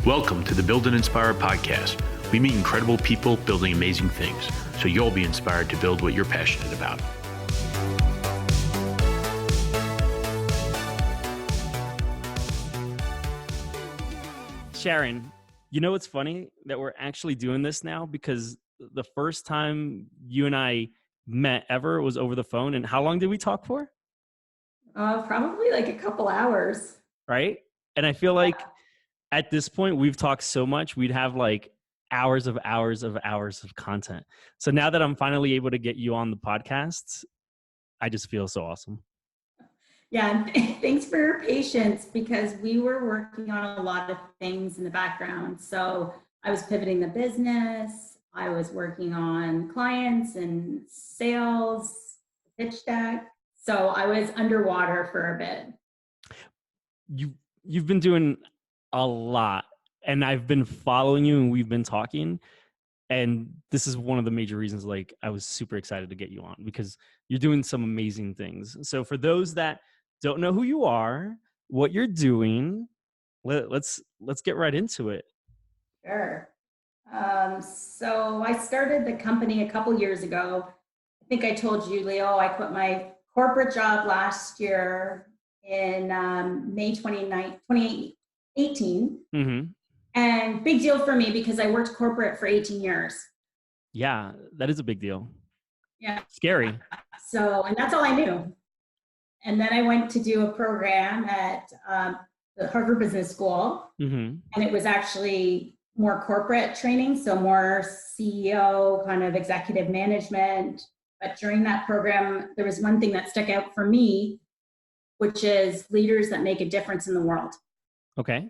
Welcome to the Build and Inspire podcast. We meet incredible people building amazing things, so you'll be inspired to build what you're passionate about. Sharon, you know what's funny? That we're actually doing this now because the first time you and I met ever was over the phone. And how long did we talk for? Probably like a couple hours. Right? And I feel like at this point, we've talked so much, we'd have like hours of content. So now that I'm finally able to get you on the podcast, I just feel so awesome. Yeah, and thanks for your patience because we were working on a lot of things in the background. So I was pivoting the business. I was working on clients and sales, pitch deck. So I was underwater for a bit. You've been doing a lot, and I've been following you and we've been talking, and this is one of the major reasons like I was super excited to get you on because you're doing some amazing things. So for those that don't know who you are, what you're doing, let's get right into it. Sure. So I started the company a couple years ago. I think I told you, Leo, I quit my corporate job last year in May 2018. Mm-hmm. And big deal for me because I worked corporate for 18 years. Yeah, that is a big deal. Yeah. Scary. So, and that's all I knew. And then I went to do a program at the Harvard Business School. Mm-hmm. And it was actually more corporate training, so more CEO, kind of executive management. But during that program, there was one thing that stuck out for me, which is leaders that make a difference in the world. Okay. And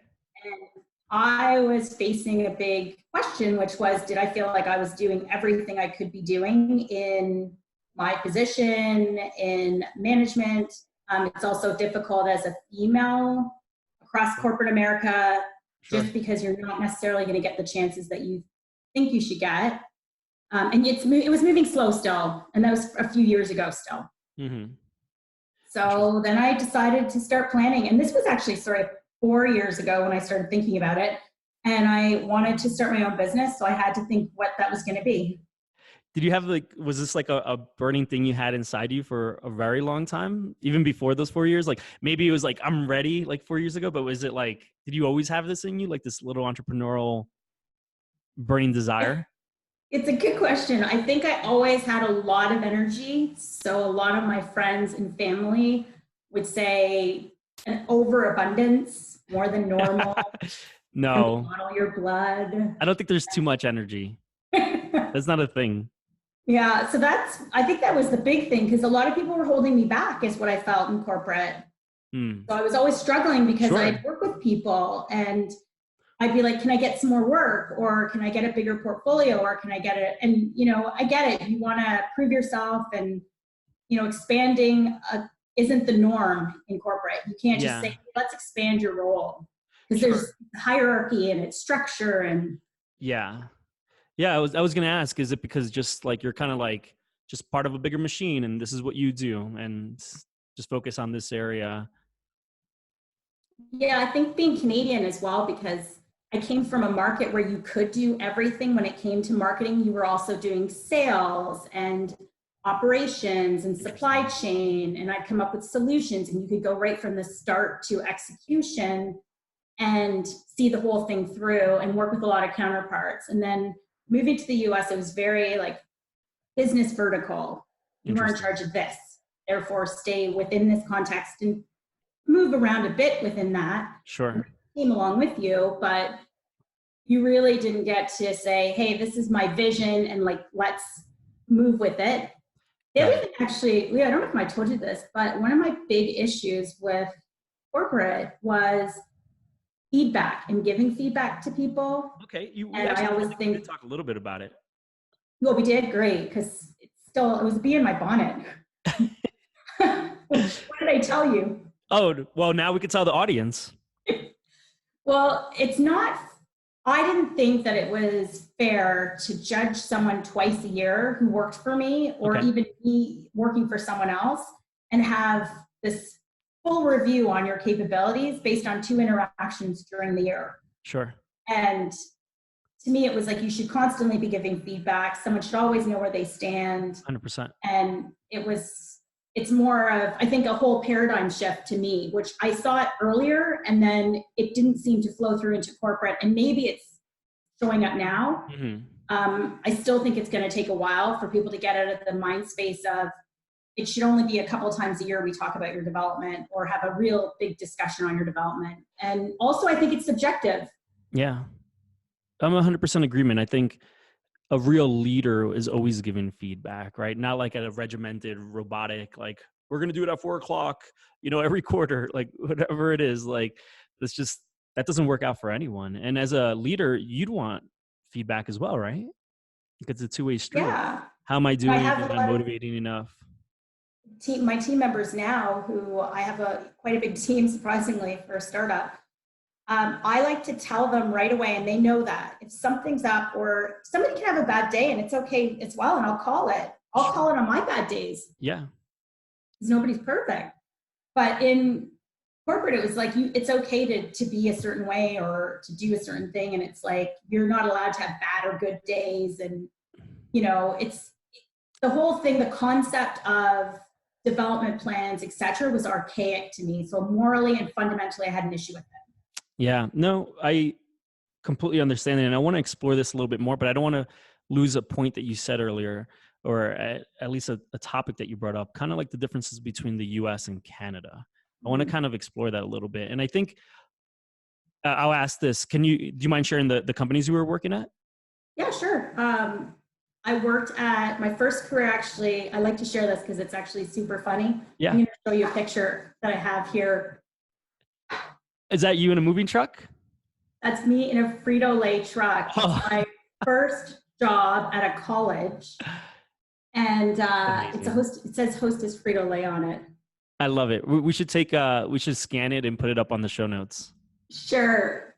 I was facing a big question, which was, did I feel like I was doing everything I could be doing in my position, in management? It's also difficult as a female across corporate America, Sure. just because you're not necessarily going to get the chances that you think you should get. And it was moving slow still, and that was a few years ago still. Mm-hmm. So then I decided to start planning, and this was actually sort of 4 years ago when I started thinking about it, and I wanted to start my own business, so I had to think what that was going to be. Did you have was this like a burning thing you had inside you for a very long time, even before those 4 years? Like maybe it was like, I'm ready like 4 years ago, but was it like, did you always have this in you, like this little entrepreneurial burning desire? It's a good question. I think I always had a lot of energy. So a lot of my friends and family would say an overabundance, more than normal. No. Bottle your blood. I don't think there's too much energy. That's not a thing. Yeah, so I think that was the big thing because a lot of people were holding me back is what I felt in corporate. So I was always struggling because Sure. I'd work with people and I'd be like, can I get some more work, or can I get a bigger portfolio, or can I get it? And, I get it. You want to prove yourself, and, expanding isn't the norm in corporate. You can't just say, let's expand your role because there's hierarchy and it's structure and. Yeah. I was going to ask, is it because just like, you're kind of like just part of a bigger machine and this is what you do and just focus on this area? Yeah, I think being Canadian as well, because I came from a market where you could do everything when it came to marketing. You were also doing sales and operations and supply chain, and I'd come up with solutions, and you could go right from the start to execution and see the whole thing through and work with a lot of counterparts. And then moving to the US, it was very like business vertical. You were in charge of this, therefore stay within this context and move around a bit within that. Sure. Came along with you, but you really didn't get to say, hey, this is my vision and like, let's move with it. The other thing actually, Leo, I don't know if I told you this, but one of my big issues with corporate was feedback and giving feedback to people. Okay. I always think talk a little bit about it. Well, we did great because it was a bee in my bonnet. What did I tell you? Oh, well, now we can tell the audience. Well, I didn't think that it was fair to judge someone twice a year who worked for me, or even me working for someone else, and have this full review on your capabilities based on 2 interactions during the year. Sure. And to me, it was like, you should constantly be giving feedback. Someone should always know where they stand. 100%. And it's more of, I think, a whole paradigm shift to me, which I saw it earlier and then it didn't seem to flow through into corporate, and maybe it's showing up now. I still think it's going to take a while for people to get out of the mind space of, it should only be a couple times a year we talk about your development or have a real big discussion on your development. And also, I think it's subjective. Yeah, I'm 100% agreement. I think a real leader is always giving feedback, right? Not like at a regimented, robotic, like, we're going to do it at 4:00, every quarter, like whatever it is. Like, that doesn't work out for anyone. And as a leader, you'd want feedback as well, right? Because it's a two-way street. Yeah. How am I doing? Am I motivating enough? My team members now, who I have quite a big team, surprisingly, for a startup. I like to tell them right away, and they know that if something's up, or somebody can have a bad day and it's okay as well, and I'll call it. I'll call it on my bad days. Yeah. Because nobody's perfect. But in corporate, it was like, it's okay to be a certain way or to do a certain thing. And it's like, you're not allowed to have bad or good days. And, it's the whole thing, the concept of development plans, etc., was archaic to me. So morally and fundamentally, I had an issue with it. Yeah, no, I completely understand it. And I want to explore this a little bit more, but I don't want to lose a point that you said earlier, or at least a topic that you brought up, kind of like the differences between the US and Canada. I want to kind of explore that a little bit. And I think I'll ask this. Do you mind sharing the companies you were working at? Yeah, sure. I worked at my first career, actually. I like to share this because it's actually super funny. Yeah. I'm going to show you a picture that I have here. Is that you in a moving truck? That's me in a Frito-Lay truck. Oh. It's my first job at a college. And it says Hostess Frito-Lay on it. I love it. We should we should scan it and put it up on the show notes. Sure.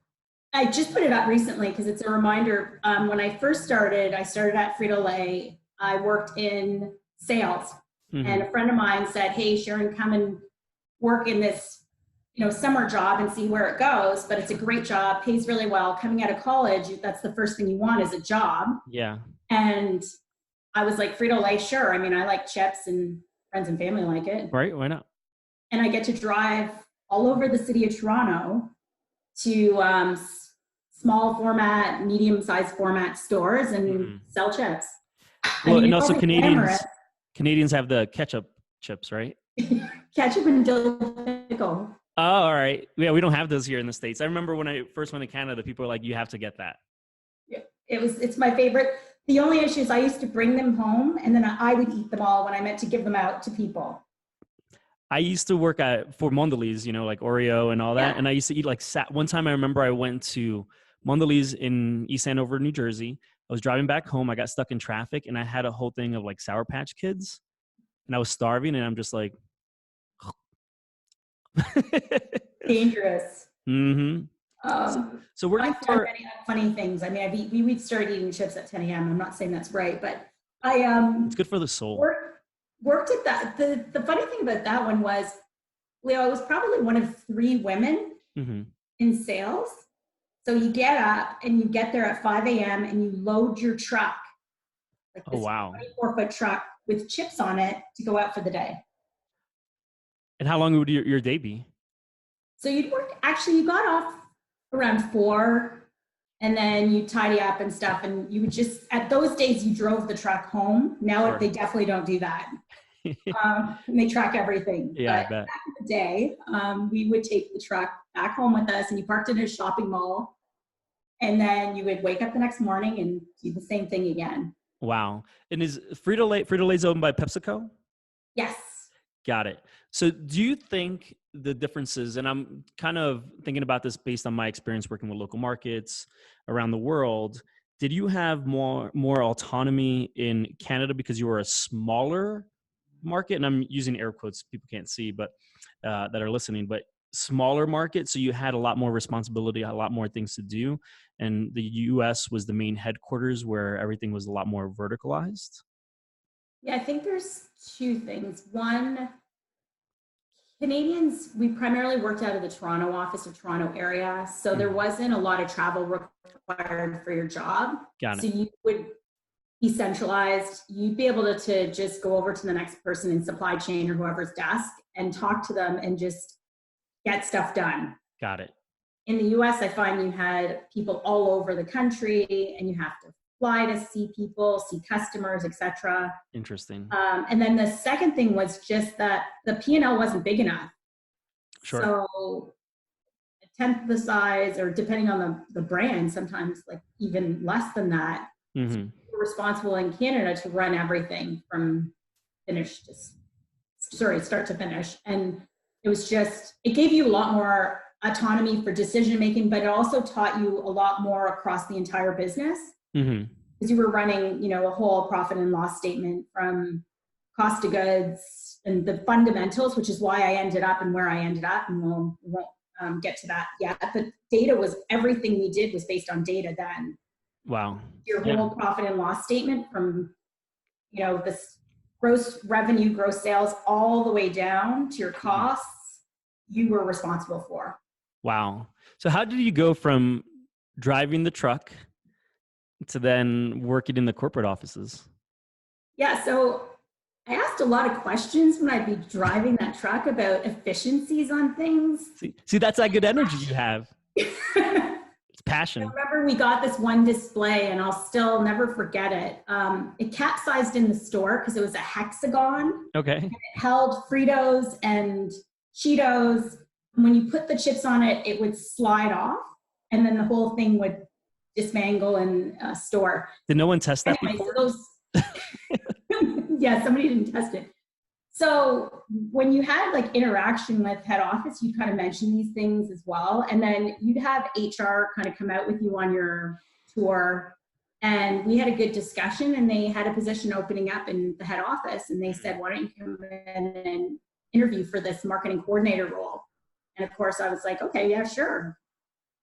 I just put it up recently because it's a reminder. When I first started, I started at Frito-Lay. I worked in sales. And a friend of mine said, hey, Sharon, come and work in this summer job and see where it goes. But it's a great job, pays really well. Coming out of college, that's the first thing you want is a job. Yeah. And I was like, Frito-Lay, sure. I mean, I like chips and friends and family like it. Right, why not? And I get to drive all over the city of Toronto to small format, medium-sized format stores and sell chips. Well, and also Canadians have the ketchup chips, right? Ketchup and dill pickle. Oh, all right. Yeah, we don't have those here in the States. I remember when I first went to Canada, people were like, you have to get that. Yeah, it's my favorite. The only issue is I used to bring them home and then I would eat them all when I meant to give them out to people. I used to work for Mondelez, like Oreo and all that. Yeah. And I used to eat one time I remember I went to Mondelez in East Hanover, New Jersey. I was driving back home. I got stuck in traffic and I had a whole thing of Sour Patch Kids and I was starving and I'm just like. Dangerous. So where do you start? Many funny things. I mean, we started eating chips at 10 a.m. I'm not saying that's right, but it's good for the soul. Worked at that. The funny thing about that one was, Leo, I was probably one of 3 women in sales. So you get up and you get there at 5 a.m. and you load your truck, this 24-foot truck with chips on it to go out for the day. And how long would your day be? So you got off around 4 and then you tidy up and stuff. And you would at those days, you drove the truck home. Now they definitely don't do that. And they track everything. Yeah, but I bet. Back in the day, we would take the truck back home with us and you parked it in a shopping mall. And then you would wake up the next morning and do the same thing again. Wow. And is Frito-Lay's owned by PepsiCo? Yes. Got it. So do you think the differences, and I'm kind of thinking about this based on my experience working with local markets around the world, did you have more autonomy in Canada because you were a smaller market? And I'm using air quotes, people can't see, but that are listening, but smaller market. So you had a lot more responsibility, a lot more things to do. And the US was the main headquarters where everything was a lot more verticalized. Yeah, I think there's 2 things. One, Canadians, we primarily worked out of the Toronto office or Toronto area. So there wasn't a lot of travel required for your job. Got So it. you would be centralized. You'd be able to just go over to the next person in supply chain or whoever's desk and talk to them and just get stuff done. Got it. In the US, I find you had people all over the country and you have to fly to see people, see customers, etc. Interesting. And then the second thing was just that the P&L wasn't big enough. Sure. So a tenth the size, or depending on the brand, sometimes like even less than that. Mm-hmm. We're responsible in Canada to run everything from start to finish. And it was just, it gave you a lot more autonomy for decision making, but it also taught you a lot more across the entire business. Mm-hmm. Because you were running, you know, a whole profit and loss statement from cost of goods and the fundamentals, which is why I ended up and where I ended up, and we won't get to that yet. But data was, everything we did was based on data then. Wow. Your whole profit and loss statement from, you know, this gross revenue, gross sales, all the way down to your costs, you were responsible for. Wow. So how did you go from driving the truck to then working in the corporate offices? Yeah, so I asked a lot of questions when I'd be driving that truck about efficiencies on things. See, that's that good energy you have. It's passion. I remember we got this one display, and I'll still never forget it. It capsized in the store because it was a hexagon. Okay. And it held Fritos and Cheetos. And when you put the chips on it, it would slide off, and then the whole thing would dismantle and store. Did no one test that Anyway, before? so yeah, somebody didn't test it. So when you had like interaction with head office, you'd kind of mention these things as well. And then you'd have HR kind of come out with you on your tour. And we had a good discussion, and they had a position opening up in the head office. And they said, why don't you come in and interview for this marketing coordinator role? And of course I was like, okay, yeah, sure.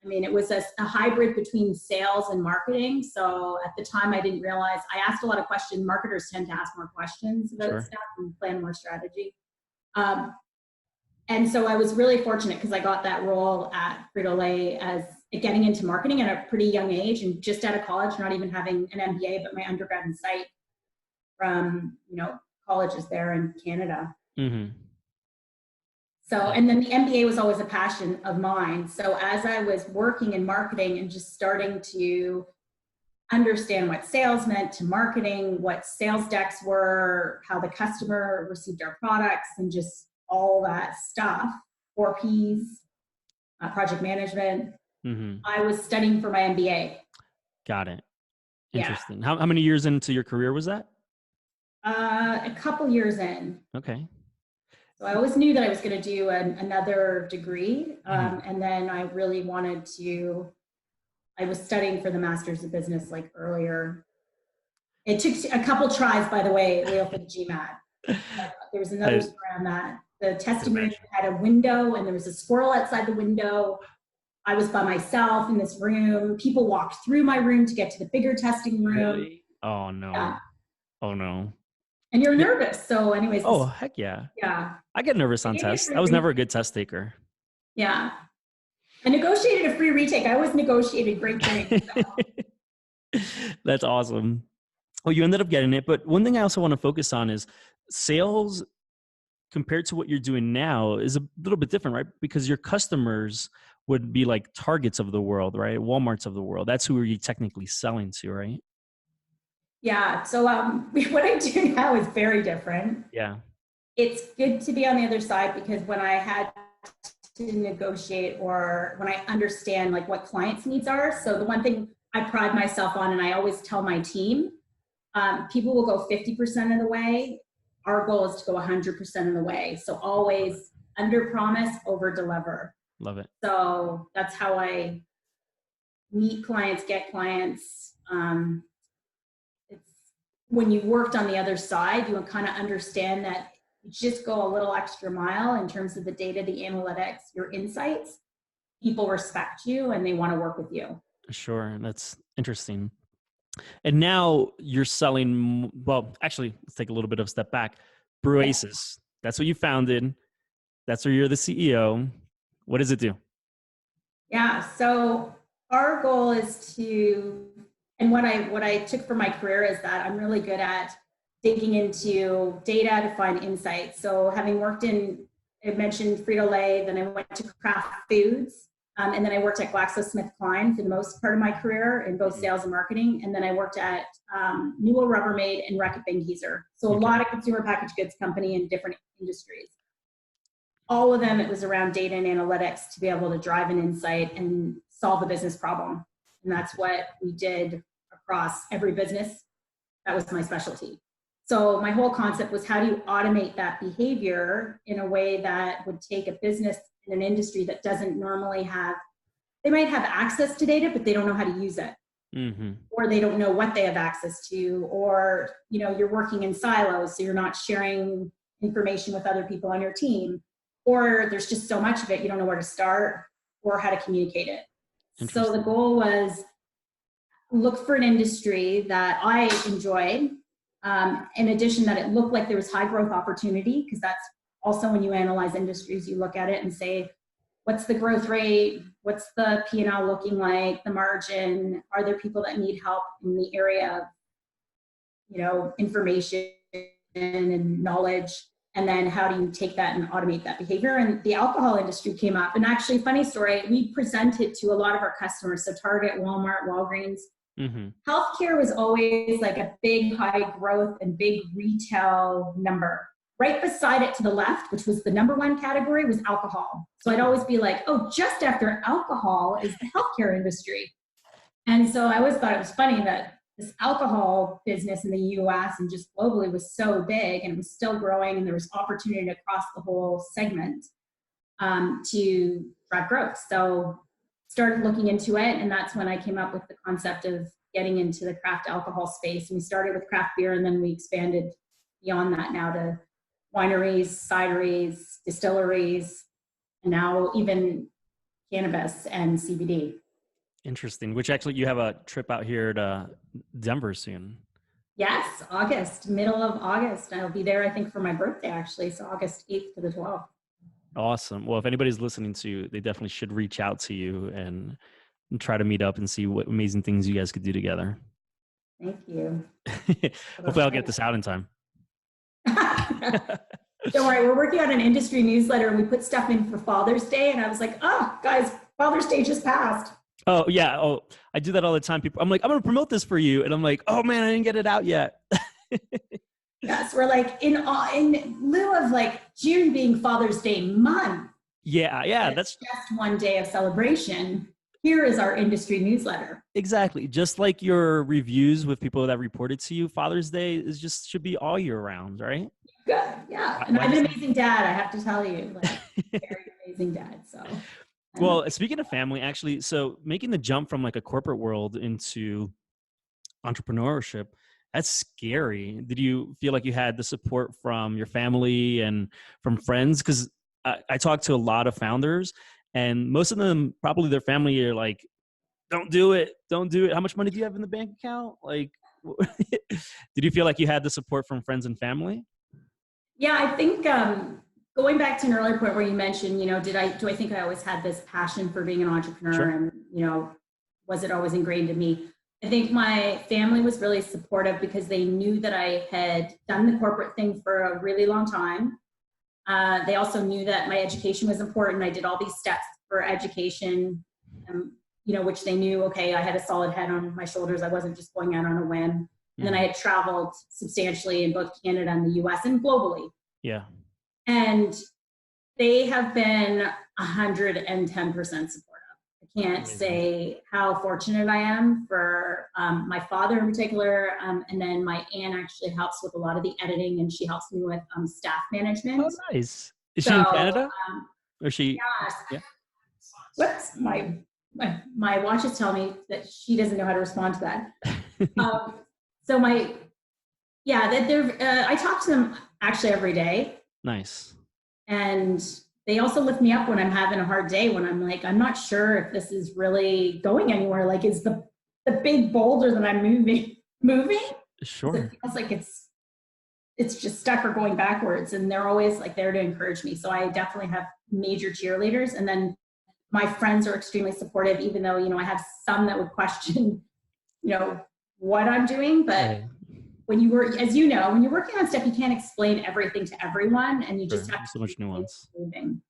I mean, it was a hybrid between sales and marketing. So at the time I didn't realize, I asked a lot of questions. Marketers tend to ask more questions about stuff and plan more strategy. And so I was really fortunate because I got that role at Frito-Lay as getting into marketing at a pretty young age and just out of college, not even having an MBA, but my undergrad in psych from, you know, colleges there in Canada. Mm-hmm. So, and then the MBA was always a passion of mine. So as I was working in marketing and just starting to understand what sales meant to marketing, what sales decks were, how the customer received our products, and just all that stuff, 4 Ps, project management, I was studying for my MBA. Got it. Interesting. Yeah. How many years into your career was that? A couple years in. Okay. So I always knew that I was going to do another degree. And then I really wanted to, I was studying for the Master's of Business like earlier. It took a couple tries, by the way, Leo, for the GMAT. There was another story on that. The testing room had a window, and there was a squirrel outside the window. I was by myself in this room. People walked through my room to get to the bigger testing room. Really? Oh, no. Yeah. Oh, no. And you're nervous. So anyways. Oh, heck yeah. Yeah. I get nervous on tests. I was never a good test taker. Yeah. I negotiated a free retake. I always negotiated great things. So. That's awesome. Well, you ended up getting it. But one thing I also want to focus on is sales compared to what you're doing now is a little bit different, right? Because your customers would be like Targets of the world, right? Walmarts of the world. That's who you're technically selling to, right? Yeah. So what I do now is very different. Yeah. It's good to be on the other side, because when I had to negotiate, or when I understand like what clients' needs are. So the one thing I pride myself on, and I always tell my team, people will go 50% of the way. Our goal is to go 100% of the way. So always under promise, over deliver. Love it. So that's how I meet clients, get clients. It's when you worked on the other side, you kind of understand that you just go a little extra mile in terms of the data, the analytics, your insights. People respect you and they want to work with you. Sure. That's interesting. And now you're selling, well, actually, let's take a little bit of a step back. BREWASIS. That's what you founded. That's where you're the CEO. What does it do? Yeah. So our goal is to, and what I took from my career is that I'm really good at digging into data to find insights. So having worked in, I mentioned Frito-Lay, then I went to Kraft Foods, and then I worked at GlaxoSmithKline for the most part of my career in both sales and marketing. And then I worked at Youll Rubbermaid and Reckitt Benckiser. So a lot of consumer packaged goods company in different industries. All of them, it was around data and analytics to be able to drive an insight and solve a business problem. And that's what we did across every business. That was my specialty. So my whole concept was, how do you automate that behavior in a way that would take a business in an industry that doesn't normally have, they might have access to data, but they don't know how to use it. Or they don't know what they have access to, or, you know, you're working in silos, so you're not sharing information with other people on your team, or there's just so much of it, you don't know where to start or how to communicate it. So the goal was look for an industry that I enjoyed. In addition, that it looked like there was high growth opportunity, because that's also when you analyze industries, you look at it and say, what's the growth rate? What's the P&L looking like? The margin? Are there people that need help in the area of, you know, information and knowledge? And then how do you take that and automate that behavior? And the alcohol industry came up. And actually, funny story, we presented to a lot of our customers, so Target, Walmart, Walgreens. Healthcare was always like a big high growth and big retail number. Right beside it to the left, which was the number one category, was alcohol. So I'd always be like, oh, just after alcohol is the healthcare industry. And so I always thought it was funny that this alcohol business in the US and just globally was so big, and it was still growing, and there was opportunity across the whole segment to drive growth. So started looking into it, and that's when I came up with the concept of getting into the craft alcohol space. And we started with craft beer, and then we expanded beyond that now to wineries, cideries, distilleries, and now even cannabis and CBD. Interesting. Which actually, you have a trip out here to Denver soon. Yes, August, middle of August. I'll be there, I think, for my birthday, actually. So August 8th to the 12th. Awesome. Well, if anybody's listening to you, they definitely should reach out to you and try to meet up and see what amazing things you guys could do together. Thank you. Hopefully I'll get this out in time. Don't worry, we're working on an industry newsletter, and we put stuff in for Father's Day, and I was like, oh, guys, Father's Day just passed. Oh, yeah. Oh, I do that all the time. People, I'm like, I'm going to promote this for you. And I'm like, oh man, I didn't get it out yet. Yes, we're like in lieu of like June being Father's Day month. Yeah. That's just one day of celebration. Here is our industry newsletter. Exactly. Just like your reviews with people that reported to you, Father's Day should be all year round, right? Good. Yeah. And I'm an amazing dad, I have to tell you. Like, very amazing dad. So. Well, speaking of family, actually, so making the jump from like a corporate world into entrepreneurship, that's scary. Did you feel like you had the support from your family and from friends? Because I talked to a lot of founders, and most of them, probably their family, are like, don't do it. Don't do it. How much money do you have in the bank account? Like, did you feel like you had the support from friends and family? Yeah, I think going back to an earlier point where you mentioned, you know, do I think I always had this passion for being an entrepreneur? Sure. And, you know, was it always ingrained in me? I think my family was really supportive because they knew that I had done the corporate thing for a really long time. They also knew that my education was important. I did all these steps for education, you know, which they knew, okay, I had a solid head on my shoulders. I wasn't just going out on a whim. And then I had traveled substantially in both Canada and the US and globally. Yeah. And they have been 110% supportive. I can't say how fortunate I am for my father in particular. And then my aunt actually helps with a lot of the editing, and she helps me with staff management. Oh, nice. Is she in Canada? Or she? Yeah. What's my watch is telling me that she doesn't know how to respond to that. So I talk to them actually every day. Nice. And they also lift me up when I'm having a hard day, when I'm like, I'm not sure if this is really going anywhere. Like, is the big boulder that I'm moving? Sure. It feels like it's it's just stuck or going backwards. And they're always like there to encourage me. So I definitely have major cheerleaders. And then my friends are extremely supportive, even though, you know, I have some that would question, you know, what I'm doing. But when you work, as you know, when you're working on stuff, you can't explain everything to everyone, and you just have so much nuance. Moving.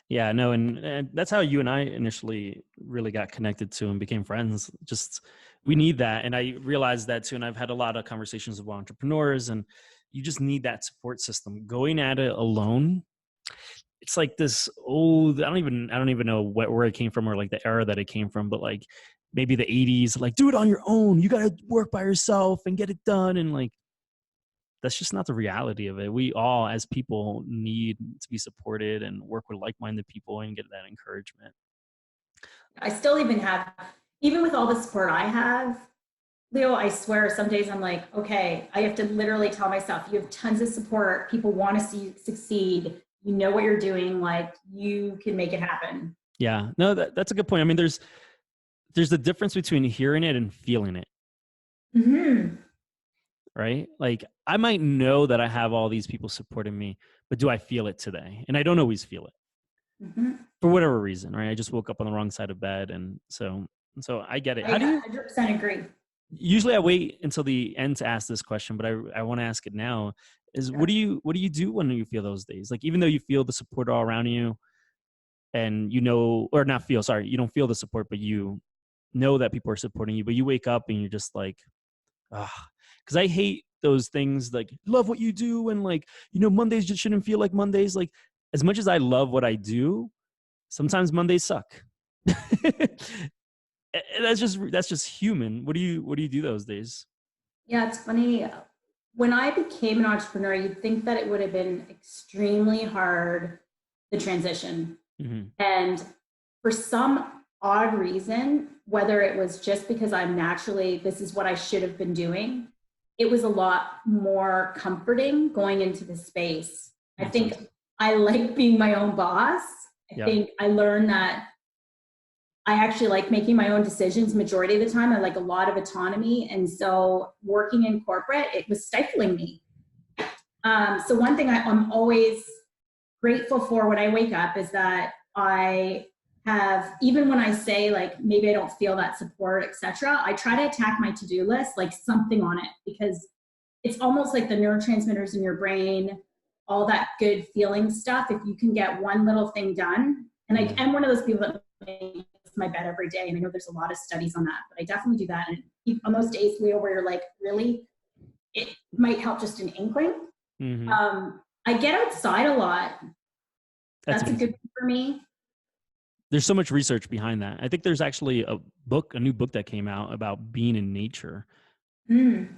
Yeah, no, and that's how you and I initially really got connected to and became friends. Just, we need that. And I realized that too. And I've had a lot of conversations with entrepreneurs, and you just need that support system. Going at it alone, it's like this old, I don't even know where it came from, or like the era that it came from, but like maybe the 80s, like, do it on your own. You got to work by yourself and get it done. And like, that's just not the reality of it. We all, as people, need to be supported and work with like-minded people and get that encouragement. I still even with all the support I have, Leo, I swear some days I'm like, okay, I have to literally tell myself, you have tons of support. People want to see you succeed. You know what you're doing. Like, you can make it happen. Yeah, no, that's a good point. I mean, there's the difference between hearing it and feeling it. Mm-hmm. Right? Like, I might know that I have all these people supporting me, but do I feel it today? And I don't always feel it for whatever reason, right? I just woke up on the wrong side of bed. And so I get it. I 100% agree. Usually I wait until the end to ask this question, but I want to ask it now is what do you do when you feel those days? Like, even though you feel the support all around you and you know, or not feel, sorry, you don't feel the support, but you know that people are supporting you, but you wake up and you're just like, because I hate those things like love what you do. And like, you know, Mondays just shouldn't feel like Mondays. Like, as much as I love what I do, sometimes Mondays suck. That's just human. What do you do those days? Yeah, it's funny. When I became an entrepreneur, you'd think that it would have been extremely hard, the transition. Mm-hmm. And for some odd reason, whether it was just because I'm naturally, this is what I should have been doing, it was a lot more comforting going into the space. I think I like being my own boss. I think I learned that I actually like making my own decisions majority of the time. I like a lot of autonomy. And so working in corporate, it was stifling me. So one thing I'm always grateful for when I wake up is that I have, even when I say like, maybe I don't feel that support, etc., I try to attack my to-do list, like something on it, because it's almost like the neurotransmitters in your brain, all that good feeling stuff. If you can get one little thing done, and I am one of those people that makes my bed every day, and I know there's a lot of studies on that, but I definitely do that. And on those days, Leo, where you're like, really, it might help just an inkling. Mm-hmm. I get outside a lot. That's a good thing for me. There's so much research behind that. I think there's actually a new book that came out about being in nature,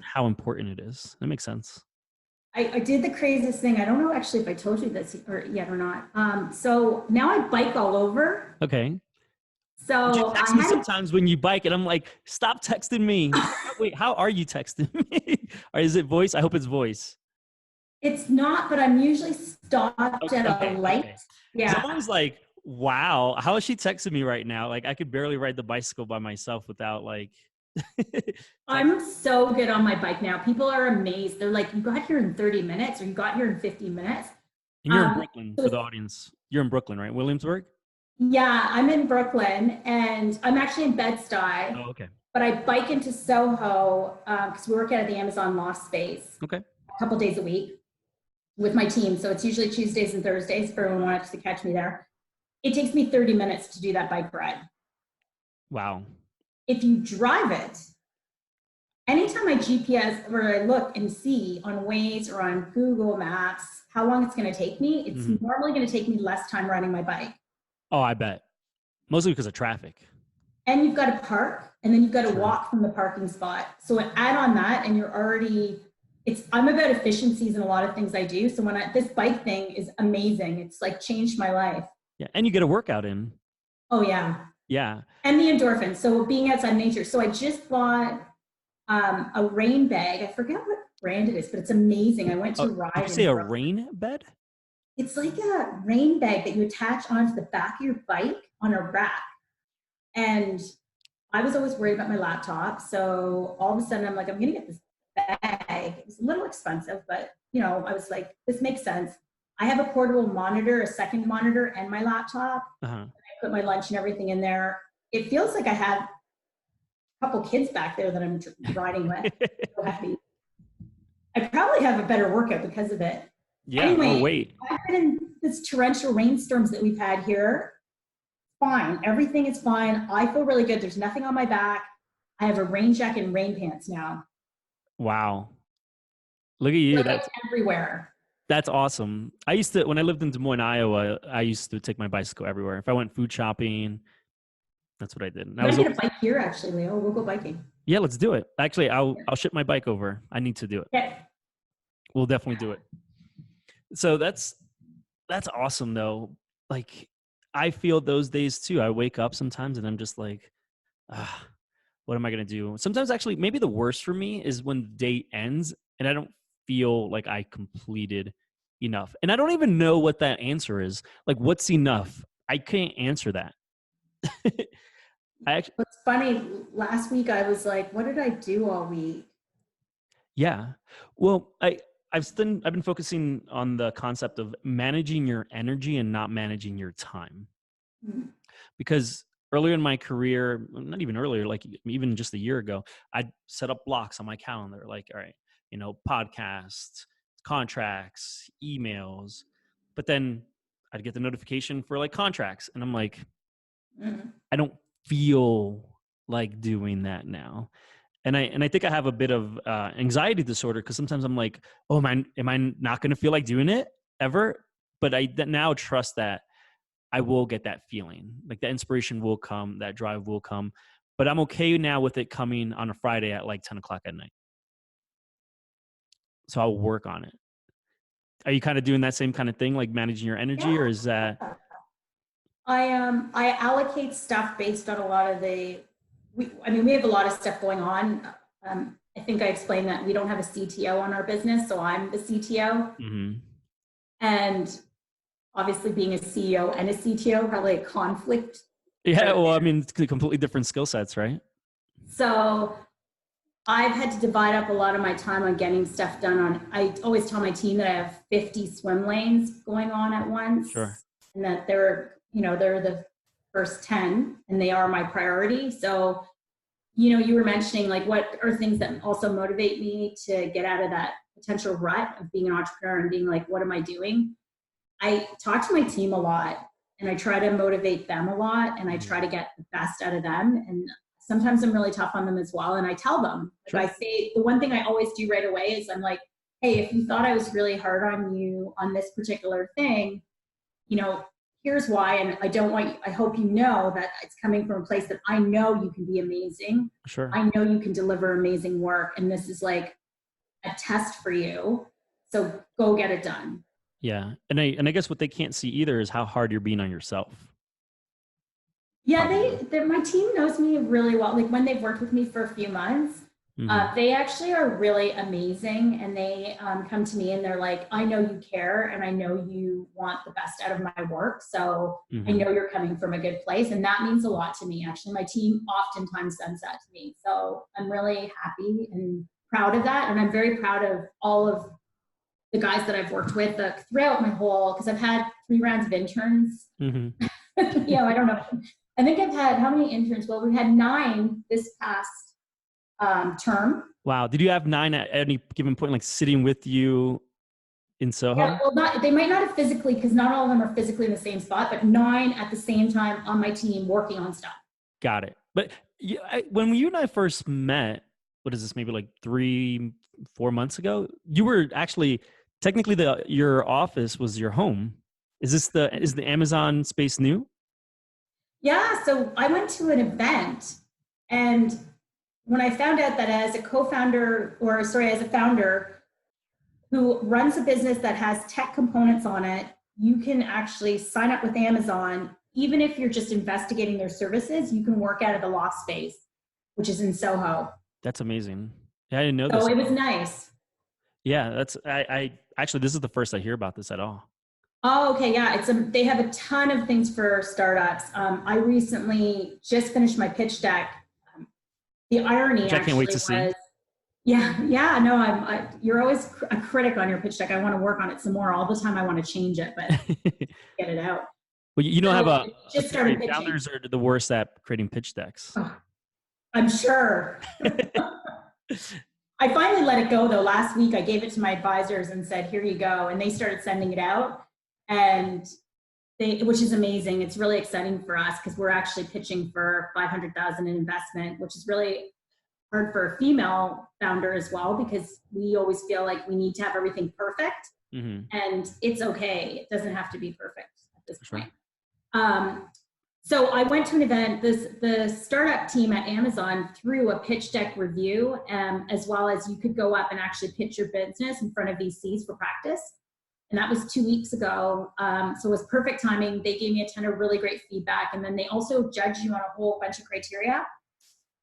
how important it is. That makes sense. I did the craziest thing. I don't know actually if I told you this yet or not. So now I bike all over. Okay. So you text me sometimes when you bike, and I'm like, stop texting me. Wait, how are you texting me? Or is it voice? I hope it's voice. It's not, but I'm usually stopped at a light. Okay. Yeah. Someone's like, wow, how is she texting me right now? Like, I could barely ride the bicycle by myself without like. I'm so good on my bike now. People are amazed. They're like, you got here in 30 minutes or you got here in 15 minutes. And you're in Brooklyn, for the audience. You're in Brooklyn, right? Williamsburg? Yeah, I'm in Brooklyn, and I'm actually in Bed-Stuy. Oh, okay. But I bike into Soho because we work out of the Amazon loft space. Okay. A couple days a week with my team. So it's usually Tuesdays and Thursdays for everyone who wants to catch me there. It takes me 30 minutes to do that bike ride. Wow. If you drive it, anytime I GPS or I look and see on Waze or on Google Maps how long it's going to take me, it's normally going to take me less time riding my bike. Oh, I bet. Mostly because of traffic. And you've got to park, and then you've got to walk from the parking spot. So add on that, and you're already, I'm about efficiencies in a lot of things I do. So this bike thing is amazing. It's like changed my life. Yeah, and you get a workout in. Oh, yeah. Yeah. And the endorphins. So being outside nature. So I just bought a rain bag. I forget what brand it is, but it's amazing. I went to ride. Did you say a rain bed? It's like a rain bag that you attach onto the back of your bike on a rack. And I was always worried about my laptop. So all of a sudden I'm like, I'm going to get this bag. It was a little expensive, but you know, I was like, this makes sense. I have a portable monitor, a second monitor, and my laptop. Uh-huh. I put my lunch and everything in there. It feels like I have a couple kids back there that I'm riding with. So happy. I probably have a better workout because of it. Yeah. Anyway, Oh, wait. I've been in this torrential rainstorms that we've had here. Fine. Everything is fine. I feel really good. There's nothing on my back. I have a rain jacket and rain pants now. Wow. Look at you. That's everywhere. That's awesome. I used to, when I lived in Des Moines, Iowa, I used to take my bicycle everywhere. If I went food shopping, that's what I did. And I need a bike here, actually, Leo. We'll go biking. Yeah, let's do it. Actually, I'll ship my bike over. I need to do it. Okay. We'll definitely do it. So that's awesome, though. Like, I feel those days too. I wake up sometimes and I'm just like, what am I going to do? Sometimes actually, maybe the worst for me is when the day ends and I don't feel like I completed enough. And I don't even know what that answer is. Like, what's enough? I can't answer that. What's funny, last week I was like, what did I do all week? Yeah. Well, I've been focusing on the concept of managing your energy and not managing your time. Mm-hmm. Because earlier in my career, not even earlier, like even just a year ago, I'd set up blocks on my calendar, like, all right, you know, podcasts, contracts, emails, but then I'd get the notification for like contracts. And I'm like, I don't feel like doing that now. And I think I have a bit of anxiety disorder because sometimes I'm like, oh, am I not going to feel like doing it ever? But I now trust that I will get that feeling, like that inspiration will come, that drive will come. But I'm okay now with it coming on a Friday at like 10 o'clock at night. So I'll work on it. Are you kind of doing that same kind of thing, like managing your energy, or is that? I allocate stuff based on a lot of we have a lot of stuff going on. I think I explained that we don't have a CTO on our business, so I'm the CTO. Mm-hmm. And obviously being a CEO and a CTO, probably a conflict. Yeah, well, I mean, completely different skill sets, right? So I've had to divide up a lot of my time on getting stuff done I always tell my team that I have 50 swim lanes going on at once. Sure. And that they're the first 10 and they are my priority. So, you were mentioning like, what are things that also motivate me to get out of that potential rut of being an entrepreneur and being like, what am I doing? I talk to my team a lot and I try to motivate them a lot and I try to get the best out of them. And sometimes I'm really tough on them as well. And I tell them, sure. I say, the one thing I always do right away is I'm like, hey, if you thought I was really hard on you on this particular thing, here's why. And I hope you know that it's coming from a place that I know you can be amazing. Sure. I know you can deliver amazing work. And this is like a test for you. So go get it done. Yeah. And I guess what they can't see either is how hard you're being on yourself. Yeah, my team knows me really well. Like when they've worked with me for a few months, they actually are really amazing. And they come to me and they're like, I know you care and I know you want the best out of my work. So I know you're coming from a good place. And that means a lot to me. Actually, my team oftentimes sends that to me. So I'm really happy and proud of that. And I'm very proud of all of the guys that I've worked with throughout my whole, because I've had 3 rounds of interns. I don't know. I think I've had how many interns? Well, we had 9 this past term. Wow. Did you have 9 at any given point, like sitting with you in Soho? Yeah, well, they might not have physically, because not all of them are physically in the same spot, but 9 at the same time on my team working on stuff. Got it. But when you and I first met, what is this, maybe like 3-4 months ago, you were actually technically your office was your home. Is the Amazon space new? Yeah. So I went to an event, and when I found out that as a founder who runs a business that has tech components on it, you can actually sign up with Amazon. Even if you're just investigating their services, you can work out of the loft space, which is in Soho. That's amazing. Yeah, I didn't know this. So it was nice. Yeah, I actually, this is the first I hear about this at all. Oh, okay. Yeah. They have a ton of things for startups. I recently just finished my pitch deck. The irony which I can't wait to see. Yeah. No, you're always a critic on your pitch deck. I want to work on it some more. All the time I want to change it, but get it out. Well, you don't have a just started pitching. Founders are the worst at creating pitch decks. Oh, I'm sure. I finally let it go though. Last week I gave it to my advisors and said, here you go. And they started sending it out, and which is amazing. It's really exciting for us because we're actually pitching for $500,000 in investment, which is really hard for a female founder as well, because we always feel like we need to have everything perfect. And it's okay. It doesn't have to be perfect at this point. So I went to an event, the startup team at Amazon threw a pitch deck review, as well as you could go up and actually pitch your business in front of VCs for practice. And that was 2 weeks ago. So it was perfect timing. They gave me a ton of really great feedback. And then they also judge you on a whole bunch of criteria.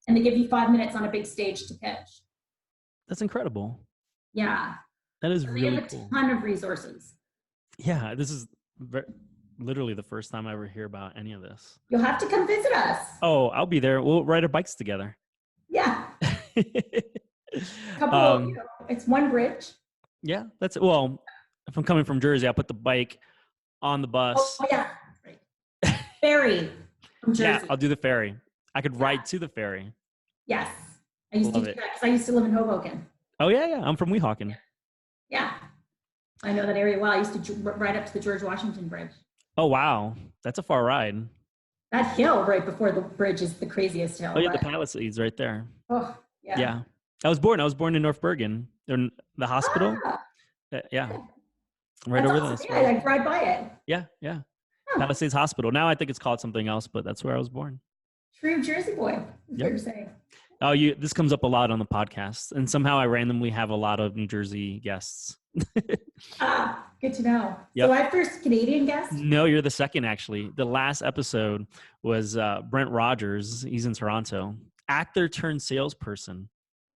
And they give you 5 minutes on a big stage to pitch. That's incredible. Yeah. That is really cool. They have a ton of resources. Yeah, this is literally the first time I ever hear about any of this. You'll have to come visit us. Oh, I'll be there. We'll ride our bikes together. Yeah. It's one bridge. Yeah, that's it. Well, if I'm coming from Jersey, I'll put the bike on the bus. Oh, yeah. Right. Ferry from Jersey. Yeah, I'll do the ferry. I could ride to the ferry. Yes. I used to do that because I used to live in Hoboken. Oh, yeah. I'm from Weehawken. Yeah. I know that area well. I used to ride up to the George Washington Bridge. Oh, wow. That's a far ride. That hill right before the bridge is the craziest hill. Oh, yeah, the Palisades right there. Oh, yeah. Yeah. I was born in North Bergen, in the hospital. Yeah. Right that's over awesome. there. Yeah, I ride by it. Yeah. Oh. Palisades Hospital. Now I think it's called something else, but that's where I was born. True Jersey boy, is what you're saying. Oh, this comes up a lot on the podcast, and somehow I randomly have a lot of New Jersey guests. Good to know. Yep. So I first Canadian guest? No, you're the second, actually. The last episode was Brent Rogers. He's in Toronto. Actor turned salesperson.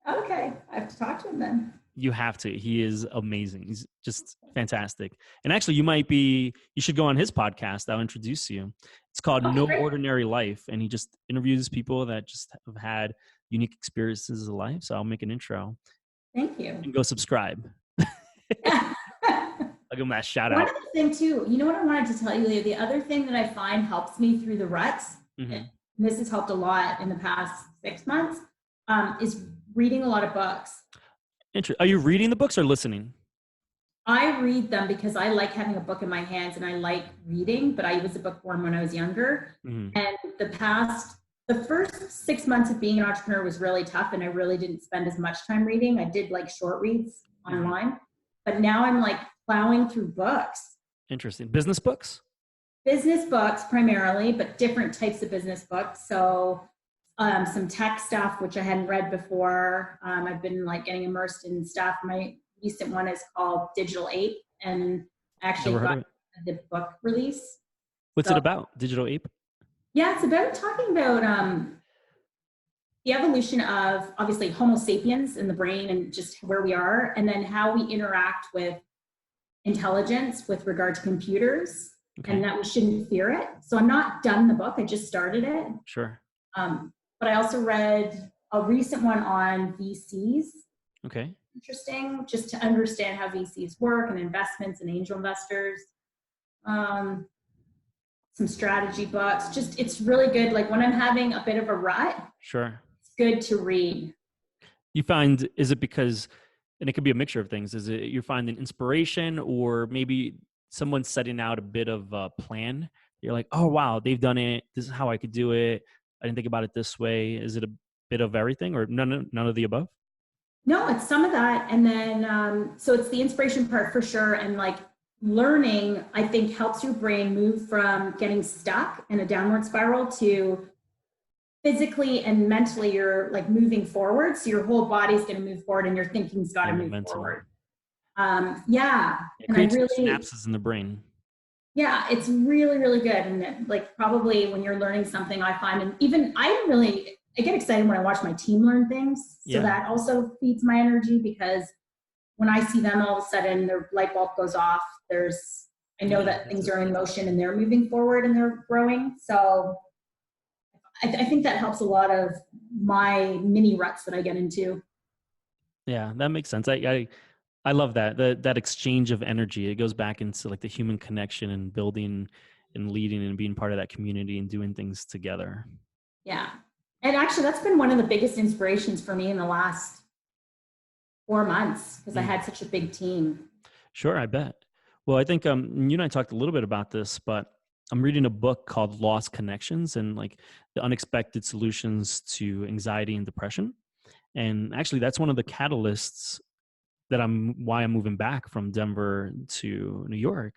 Okay. I have to talk to him then. You have to. He is amazing. He's just fantastic. And actually, you should go on his podcast. I'll introduce you. It's called Great. Ordinary Life. And he just interviews people that just have had unique experiences of life. So I'll make an intro. Thank you. And go subscribe. I'll give him that shout out. One other thing too, you know what I wanted to tell you, the other thing that I find helps me through the ruts, and this has helped a lot in the past 6 months, is reading a lot of books. Are you reading the books or listening? I read them because I like having a book in my hands and I like reading, but I was a bookworm when I was younger. And the first 6 months of being an entrepreneur was really tough, and I really didn't spend as much time reading. I did like short reads online, but now I'm like plowing through books. Interesting. Business books? Business books primarily, but different types of business books. So some tech stuff, which I hadn't read before. I've been like getting immersed in stuff. My recent one is called Digital Ape, and actually got the book release. What's it about? Digital Ape? Yeah, it's about talking about the evolution of obviously Homo sapiens in the brain and just where we are, and then how we interact with intelligence with regard to computers, and that we shouldn't fear it. So I'm not done the book. I just started it. Sure. But I also read a recent one on VCs. Okay. Interesting, just to understand how VCs work and investments and angel investors. Some strategy books. Just, it's really good. Like when I'm having a bit of a rut. Sure. It's good to read. You find, is it because, and it could be a mixture of things, is it you're finding inspiration, or maybe someone's setting out a bit of a plan? You're like, oh, wow, they've done it. This is how I could do it. I didn't think about it this way. Is it a bit of everything, or none of the above? No, it's some of that. And then, so it's the inspiration part for sure. And like learning, I think, helps your brain move from getting stuck in a downward spiral to physically and mentally you're like moving forward. So your whole body's going to move forward and your thinking's got to move forward. It creates synapses in the brain. Yeah, it's really, really good. And like probably when you're learning something, I find, and even I get excited when I watch my team learn things. So that also feeds my energy, because when I see them, all of a sudden their light bulb goes off. I know that things are in motion and they're moving forward and they're growing. So I think that helps a lot of my mini ruts that I get into. Yeah, that makes sense. I love that exchange of energy. It goes back into like the human connection and building and leading and being part of that community and doing things together. Yeah. And actually, that's been one of the biggest inspirations for me in the last 4 months because I had such a big team. Sure, I bet. Well, I think you and I talked a little bit about this, but I'm reading a book called Lost Connections and like the unexpected solutions to anxiety and depression. And actually, that's one of the catalysts that why I'm moving back from Denver to New York.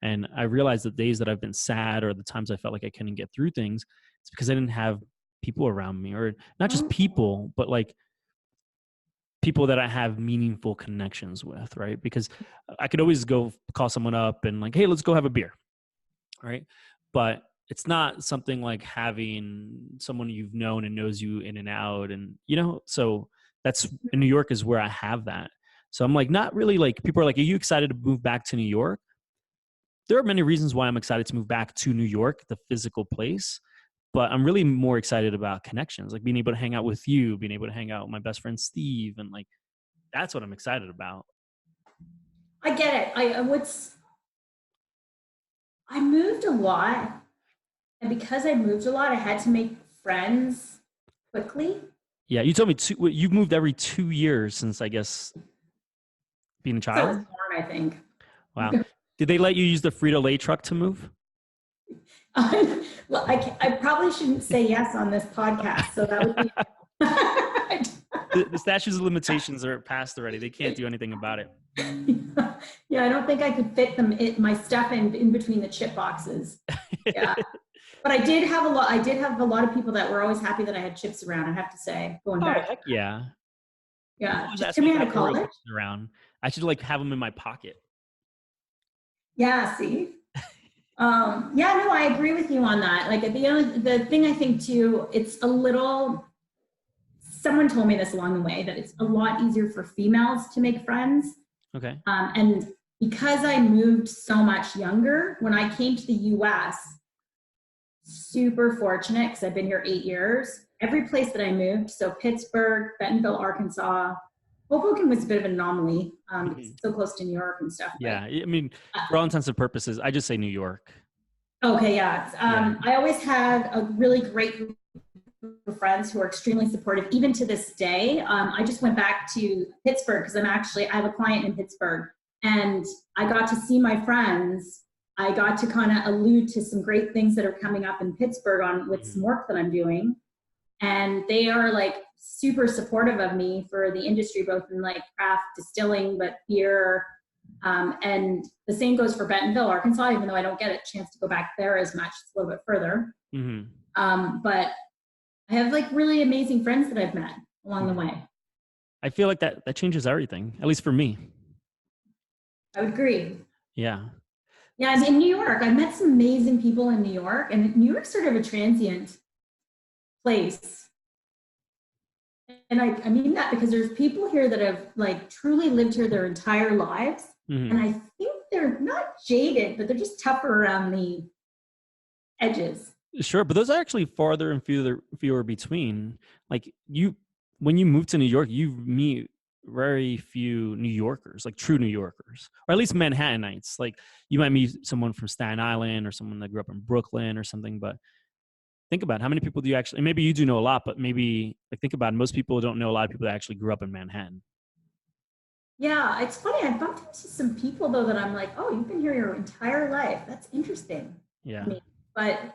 And I realized the days that I've been sad or the times I felt like I couldn't get through things, it's because I didn't have people around me, or not just people, but like people that I have meaningful connections with, right? Because I could always go call someone up and like, hey, let's go have a beer, right? But it's not something like having someone you've known and knows you in and out, and so that's in New York is where I have that. So I'm like, not really like people are like, are you excited to move back to New York? There are many reasons why I'm excited to move back to New York, the physical place, but I'm really more excited about connections, like being able to hang out with you, being able to hang out with my best friend Steve, and like that's what I'm excited about. I get it. I moved a lot, and because I moved a lot, I had to make friends quickly. Yeah, you told me you've moved every 2 years since, I guess, being a So I child. was born, I think. Wow. Did they let you use the Frito-Lay truck to move? Well, I probably shouldn't say yes on this podcast, so that would be. The statutes of limitations are passed already. They can't do anything about it. Yeah, I don't think I could fit my stuff in between the chip boxes. Yeah, but I did have a lot. I did have a lot of people that were always happy that I had chips around. I have to say, going back. Heck yeah. Yeah, just coming out of college. Around. I should like have them in my pocket. Yeah. See. Yeah. No, I agree with you on that. Like the thing I think too, it's a little. Someone told me this along the way that it's a lot easier for females to make friends. Okay. And because I moved so much younger, when I came to the US, super fortunate because I've been here 8 years. Every place that I moved, so Pittsburgh, Bentonville, Arkansas, Hoboken was a bit of an anomaly because it's so close to New York and stuff. Yeah, I mean, for all intents and purposes, I just say New York. Okay, yeah. I always had a really great group of friends who are extremely supportive, even to this day. I just went back to Pittsburgh because I have a client in Pittsburgh, and I got to see my friends. I got to kind of allude to some great things that are coming up in Pittsburgh with some work that I'm doing. And they are like super supportive of me for the industry, both in like craft distilling, but beer. And the same goes for Bentonville, Arkansas, even though I don't get a chance to go back there as much. It's a little bit further. But I have like really amazing friends that I've met along the way. I feel like that changes everything, at least for me. I would agree. Yeah. Yeah, I'm in New York. I've met some amazing people in New York, and New York's sort of a transient place. And I mean that because there's people here that have like truly lived here their entire lives. And I think they're not jaded, but they're just tougher around the edges. Sure, but those are actually farther and fewer between. Like when you move to New York, you meet very few New Yorkers, like true New Yorkers, or at least Manhattanites. Like you might meet someone from Staten Island or someone that grew up in Brooklyn or something. But think about how many people do you actually, maybe you do know a lot, but maybe like think about it, most people don't know a lot of people that actually grew up in Manhattan. Yeah, it's funny. I bumped into some people though that I'm like, oh, you've been here your entire life. That's interesting. Yeah. But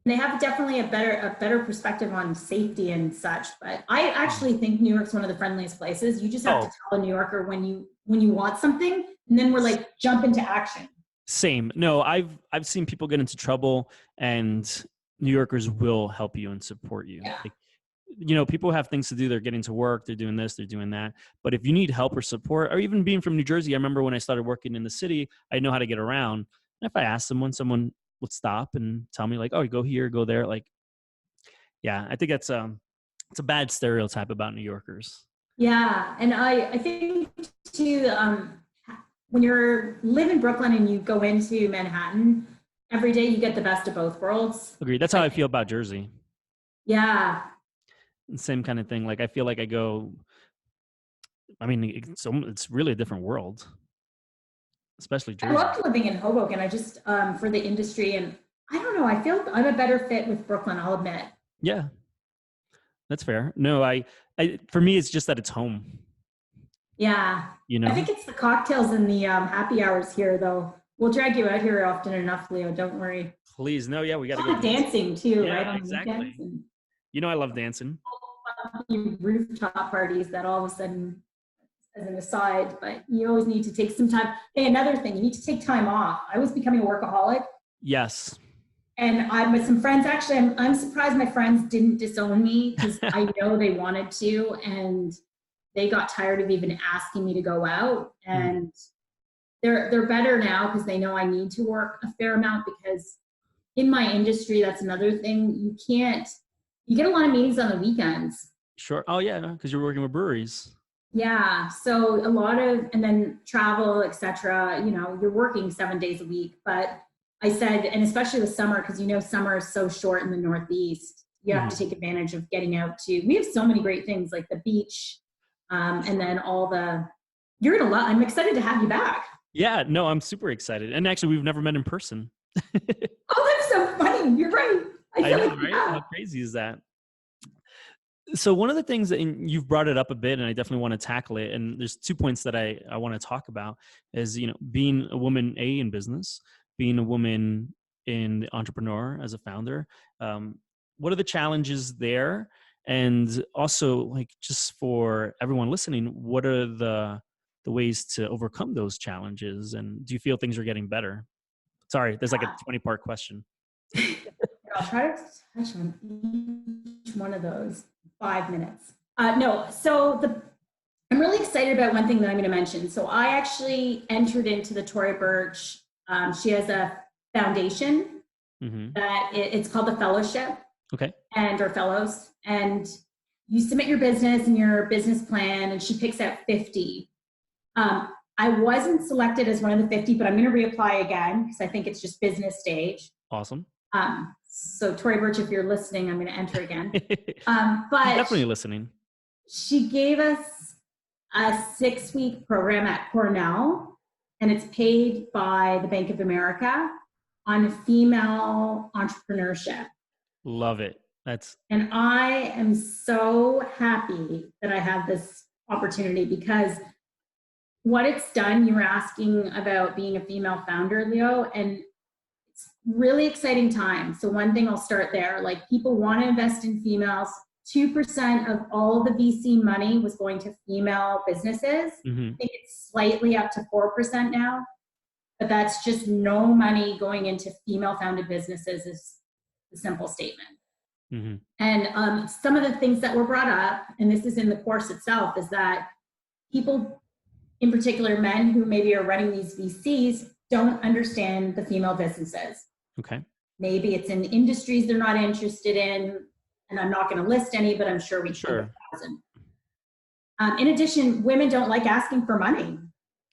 they have definitely a better perspective on safety and such. But I actually think New York's one of the friendliest places. You just have to tell a New Yorker when you want something, and then we're like jump into action. Same. No, I've seen people get into trouble, and New Yorkers will help you and support you. Yeah. Like, people have things to do. They're getting to work. They're doing this. They're doing that. But if you need help or support, or even being from New Jersey, I remember when I started working in the city, I know how to get around. And if I asked someone would stop and tell me like, oh, you go here, go there. Like, yeah, I think it's a bad stereotype about New Yorkers. Yeah. And I think too, when you live in Brooklyn and you go into Manhattan, every day you get the best of both worlds. Agreed. That's how I feel about Jersey. Yeah. Same kind of thing. Like I feel like I go I mean, it's really a different world, especially I Jersey. loved living in Hoboken. I just, for the industry, and I don't know, I feel I'm a better fit with Brooklyn, I'll admit. Yeah, that's fair. No, for me, it's just that it's home, Yeah. you I know? think it's the cocktails and the happy hours here, though. We'll drag you out here often enough, Leo. Don't worry. Please. No, yeah, we got to A go lot of dancing too, right? Yeah, On the exactly. weekends. And You know, I love dancing. rooftop parties that all of a sudden, as an aside, but you always need to take some time. Hey, another thing, you need to take time off. I was becoming a workaholic. Yes. And I'm with some friends. Actually, I'm surprised my friends didn't disown me because I know they wanted to, and they got tired of even asking me to go out. And they're better now because they know I need to work a fair amount, because in my industry, that's another thing. You get a lot of meetings on the weekends. Sure. Oh yeah, because you're working with breweries. Yeah. So a lot of, and then travel, etc. You know, you're working 7 days a week, but I said, and especially with summer, because you know summer is so short in the Northeast, you have to take advantage of getting out to. We have so many great things like the beach, and then you're gonna love. I'm excited to have you back. Yeah, no, I'm super excited. And actually, we've never met in person. Oh, that's so funny. You're right. I know, right? How crazy is that? So one of the things that you've brought it up a bit, and I definitely want to tackle it. And there's 2 points that I want to talk about is, being a woman in business, being a woman in the entrepreneur as a founder. What are the challenges there? And also, like, just for everyone listening, what are the ways to overcome those challenges? And do you feel things are getting better? Sorry, there's like a 20-part question. I'll try to touch on each one of those 5 minutes. No, so I'm really excited about one thing that I'm going to mention. So I actually entered into the Tory Burch. She has a foundation that it's called the Fellowship. Okay. And or fellows, and you submit your business and your business plan, and she picks out 50. I wasn't selected as one of the 50, but I'm going to reapply again because I think it's just business stage. Awesome. So Tory Burch, if you're listening, I'm going to enter again. But I'm definitely listening. She gave us a 6-week program at Cornell, and it's paid by the Bank of America on female entrepreneurship. Love it. And I am so happy that I have this opportunity, because what it's done, you were asking about being a female founder, Leo, and it's really exciting time. So one thing, I'll start there. Like, people want to invest in females. 2% of all the VC money was going to female businesses. I think it's slightly up to 4% now, but that's just no money going into female founded businesses is the simple statement. And some of the things that were brought up, and this is in the course itself, is that people, in particular men who maybe are running these VCs, don't understand the female businesses. Okay. Maybe it's in industries they're not interested in, and I'm not going to list any, but I'm sure we could 1,000. In addition, women don't like asking for money.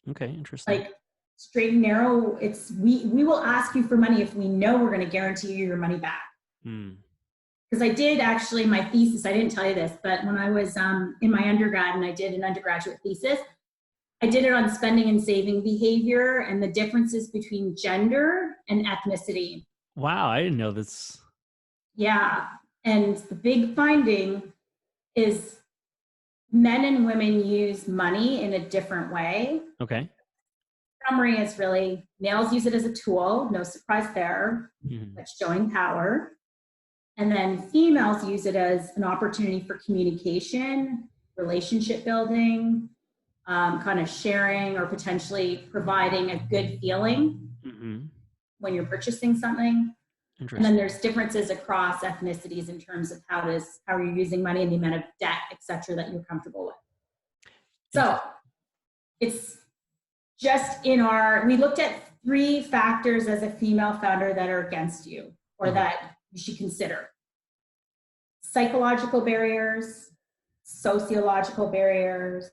Okay, interesting. Like, straight and narrow, it's we will ask you for money if we know we're going to guarantee you your money back. Because I did actually, my thesis, I didn't tell you this, but when I was in my undergrad and I did an undergraduate thesis, I did it on spending and saving behavior and the differences between gender and ethnicity. Wow, I didn't know this. Yeah. And the big finding is men and women use money in a different way. Okay. Summary is really, males use it as a tool, no surprise there, but showing power. And then females use it as an opportunity for communication, relationship building, kind of sharing or potentially providing a good feeling when you're purchasing something. And then there's differences across ethnicities in terms of how you're using money and the amount of debt, et cetera, that you're comfortable with. So it's just we looked at 3 factors as a female founder that are against you, or that you should consider. Psychological barriers, sociological barriers,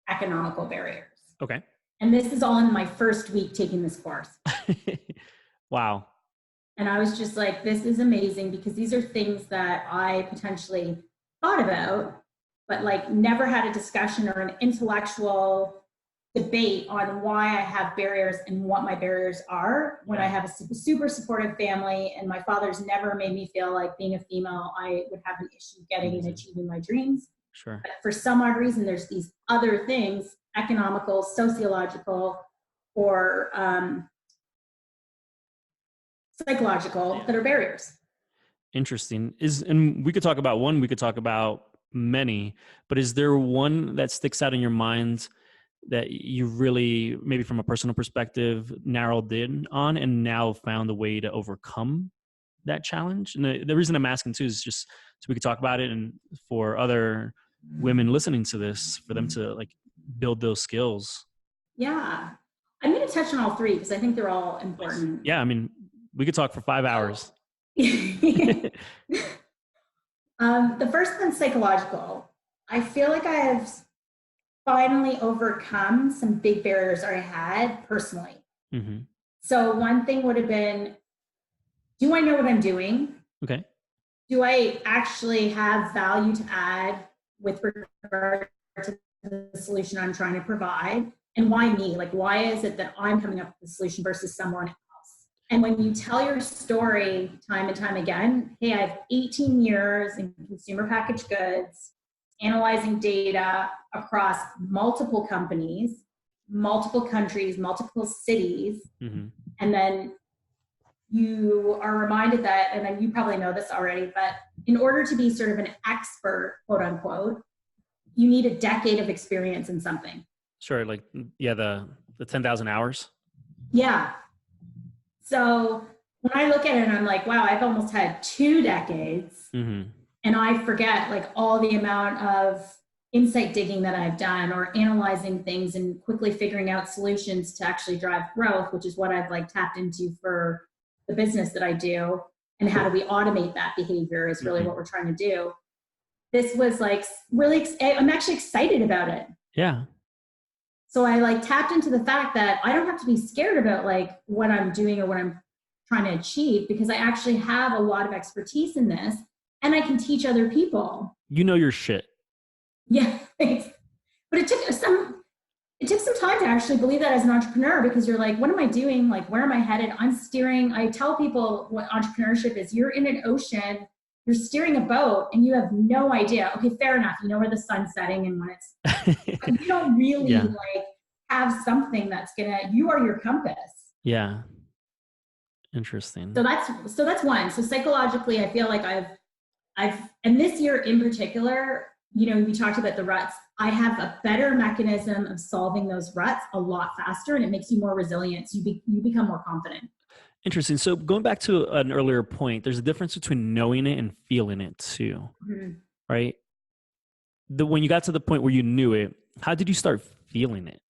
economical barriers. Okay. And this is all in my first week taking this course. Wow. And I was just like, this is amazing, because these are things that I potentially thought about, but like never had a discussion or an intellectual debate on why I have barriers and what my barriers are when I have a super supportive family, and my father's never made me feel like being a female, I would have an issue getting and achieving my dreams. Sure. But for some odd reason, there's these other things, economical, sociological, or psychological, that are barriers. Interesting. And we could talk about one, we could talk about many, but is there one that sticks out in your mind that you really, maybe from a personal perspective, narrowed in on and now found a way to overcome that challenge? And the reason I'm asking too is just so we could talk about it, and for other women listening to this, for them to like build those skills. Yeah. I'm going to touch on all three because I think they're all important. Yeah. I mean, we could talk for 5 hours. The first one's psychological. I feel like I have finally overcome some big barriers I had personally. Mm-hmm. So one thing would have been, do I know what I'm doing? Okay. Do I actually have value to add with regard to the solution I'm trying to provide? And why me? Like, why is it that I'm coming up with the solution versus someone else? And when you tell your story time and time again, hey, I have 18 years in consumer packaged goods, analyzing data across multiple companies, multiple countries, multiple cities, and then you are reminded that, and then you probably know this already, but in order to be sort of an expert, quote unquote, you need a decade of experience in something. Sure. Like, yeah, the 10,000 hours. Yeah. So when I look at it and I'm like, wow, I've almost had 2 decades, and I forget like all the amount of insight digging that I've done, or analyzing things and quickly figuring out solutions to actually drive growth, which is what I've like tapped into for the business that I do. And how do we automate that behavior is really what we're trying to do. This was like really, I'm actually excited about it. Yeah. So I like tapped into the fact that I don't have to be scared about like what I'm doing or what I'm trying to achieve, because I actually have a lot of expertise in this and I can teach other people. You know your shit. Yeah. But it took some time to actually believe that as an entrepreneur, because you're like, what am I doing? Like, where am I headed? I'm steering. I tell people what entrepreneurship is. You're in an ocean, you're steering a boat, and you have no idea. Okay, fair enough. You know where the sun's setting and when it's, but you don't really like have something that's you are your compass. Yeah. Interesting. So that's one. So psychologically, I feel like I've, and this year in particular, you know, we talked about the ruts. I have a better mechanism of solving those ruts a lot faster, and it makes you more resilient. So you become more confident. Interesting. So going back to an earlier point, there's a difference between knowing it and feeling it too, right? When you got to the point where you knew it, how did you start feeling it?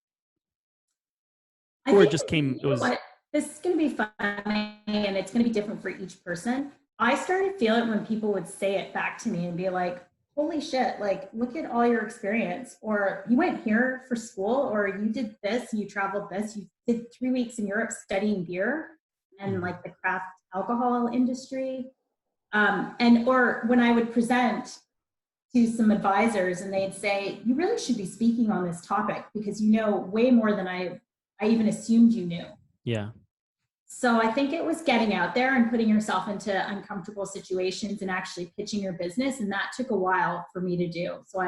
Or it just came, it was... What? This is going to be funny, and it's going to be different for each person. I started feeling it when people would say it back to me and be like, holy shit, like, look at all your experience, or you went here for school, or you did this, you traveled this, you did 3 weeks in Europe studying beer and like the craft alcohol industry. Or when I would present to some advisors and they'd say, you really should be speaking on this topic because you know way more than I even assumed you knew. Yeah. So I think it was getting out there and putting yourself into uncomfortable situations and actually pitching your business. And that took a while for me to do. So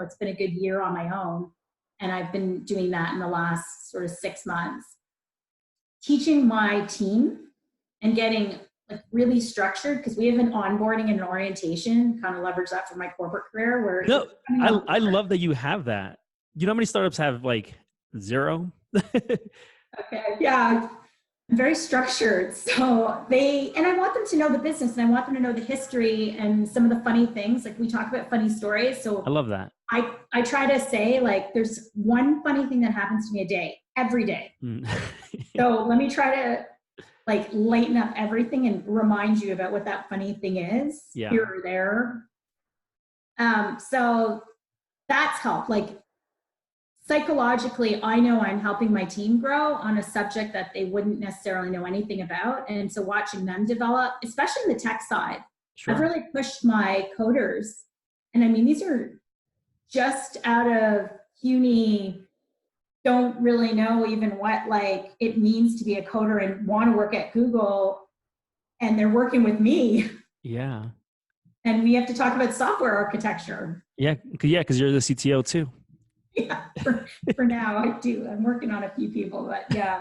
it's been a good year on my own. And I've been doing that in the last sort of 6 months, teaching my team and getting like really structured, because we have an onboarding and an orientation, kind of leverage that for my corporate career. Where I love that you have that. You know how many startups have like 0? Okay. Yeah. Very structured. So and I want them to know the business, and I want them to know the history and some of the funny things. Like, we talk about funny stories. So I love that. I try to say, like, there's one funny thing that happens to me a day, every day. So let me try to like lighten up everything and remind you about what that funny thing is here or there. So that's helped. Like, psychologically, I know I'm helping my team grow on a subject that they wouldn't necessarily know anything about. And so watching them develop, especially in the tech side, I've really pushed my coders. And I mean, these are just out of CUNY don't really know even what like it means to be a coder and want to work at Google, and they're working with me. Yeah. And we have to talk about software architecture. Yeah. Because you're the CTO too. Yeah, for now I do. I'm working on a few people, but yeah.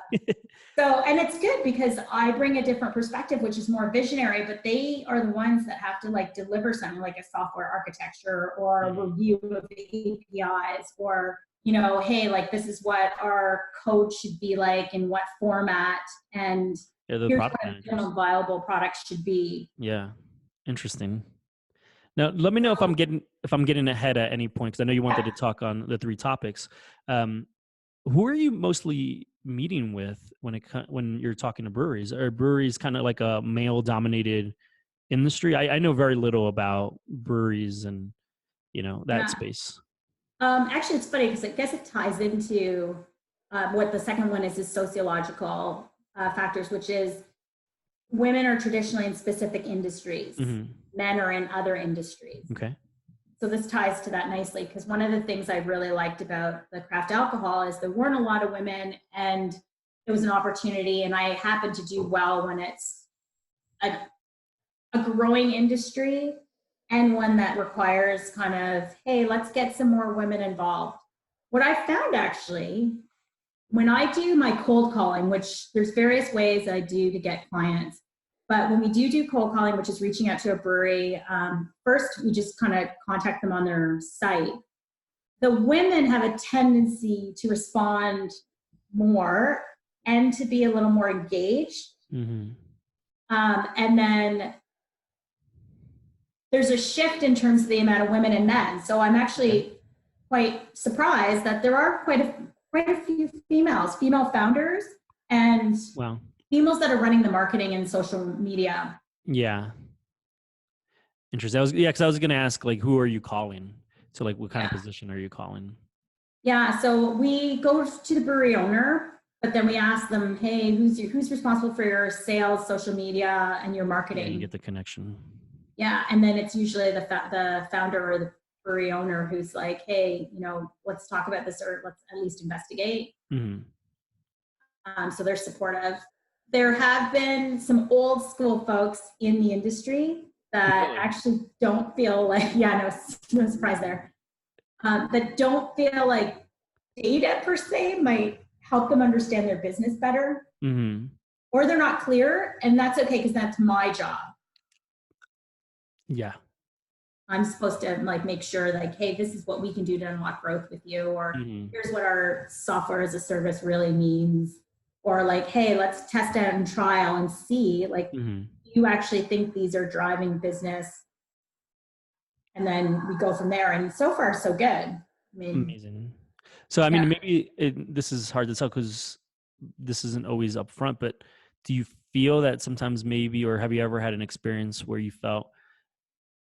So, and it's good because I bring a different perspective, which is more visionary, but they are the ones that have to like deliver something like a software architecture or a review of the APIs or, you know, hey, like this is what our code should be like in what format, and Yeah, here's what a minimum viable product should be. Yeah. Interesting. Now, let me know if I'm getting ahead at any point, because I know you wanted to talk on the 3 topics. Who are you mostly meeting with when you're talking to breweries? Are breweries kind of like a male-dominated industry? I know very little about breweries and that space. Actually, it's funny because I guess it ties into what the second one is sociological factors, which is women are traditionally in specific industries. Mm-hmm. Men are in other industries. Okay. So this ties to that nicely because one of the things I really liked about the craft alcohol is there weren't a lot of women, and it was an opportunity, and I happened to do well when it's a growing industry and one that requires kind of, hey, let's get some more women involved. What I found actually, when I do my cold calling, which there's various ways I do to get clients, but when we do cold calling, which is reaching out to a brewery, first we just kind of contact them on their site. The women have a tendency to respond more and to be a little more engaged. Mm-hmm. And then there's a shift in terms of the amount of women and men. So I'm actually quite surprised that there are quite a few female founders, and females that are running the marketing and social media. Yeah. Interesting. Because I was going to ask, like, who are you calling? So, like, what kind of position are you calling? Yeah. So we go to the brewery owner, but then we ask them, hey, who's responsible for your sales, social media, and your marketing? Yeah, you get the connection. Yeah. And then it's usually the founder or the brewery owner who's like, hey, let's talk about this, or let's at least investigate. Mm-hmm. So they're supportive. There have been some old school folks in the industry that actually don't feel like, no surprise there, that don't feel like data per se might help them understand their business better. Mm-hmm. Or they're not clear, and that's okay because that's my job. Yeah. I'm supposed to like make sure like, hey, this is what we can do to unlock growth with you, or here's what our software as a service really means, or like, hey, let's test out and trial and see like you actually think these are driving business, and then we go from there. And so far so good. I mean, amazing. So I mean, maybe this is hard to tell because this isn't always upfront, but do you feel that sometimes maybe, or have you ever had an experience where you felt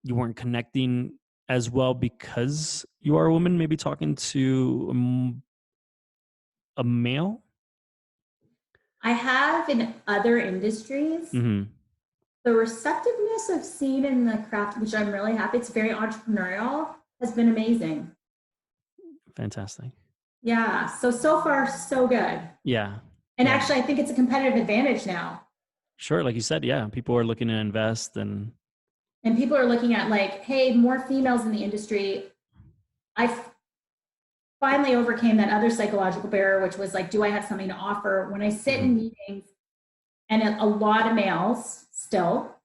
you weren't connecting as well because you are a woman, maybe talking to a male? I have in other industries. Mm-hmm. The receptiveness I've seen in the craft, which I'm really happy, it's very entrepreneurial, has been amazing. Fantastic. Yeah. So far, so good. Yeah. And actually, I think it's a competitive advantage now. Sure. Like you said, people are looking to invest and people are looking at like, hey, more females in the industry. I finally overcame that other psychological barrier, which was like, do I have something to offer? When I sit in meetings, and a lot of males still,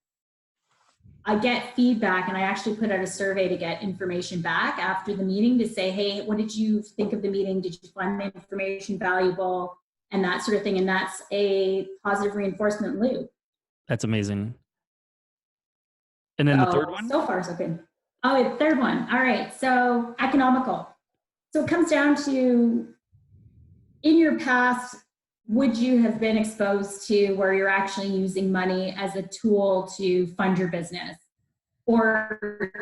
I get feedback, and I actually put out a survey to get information back after the meeting to say, hey, what did you think of the meeting? Did you find the information valuable? And that sort of thing. And that's a positive reinforcement loop. That's amazing. And then the third one? So far, so good. Oh, the third one. All right. So economical. So it comes down to, in your past, would you have been exposed to where you're actually using money as a tool to fund your business? Or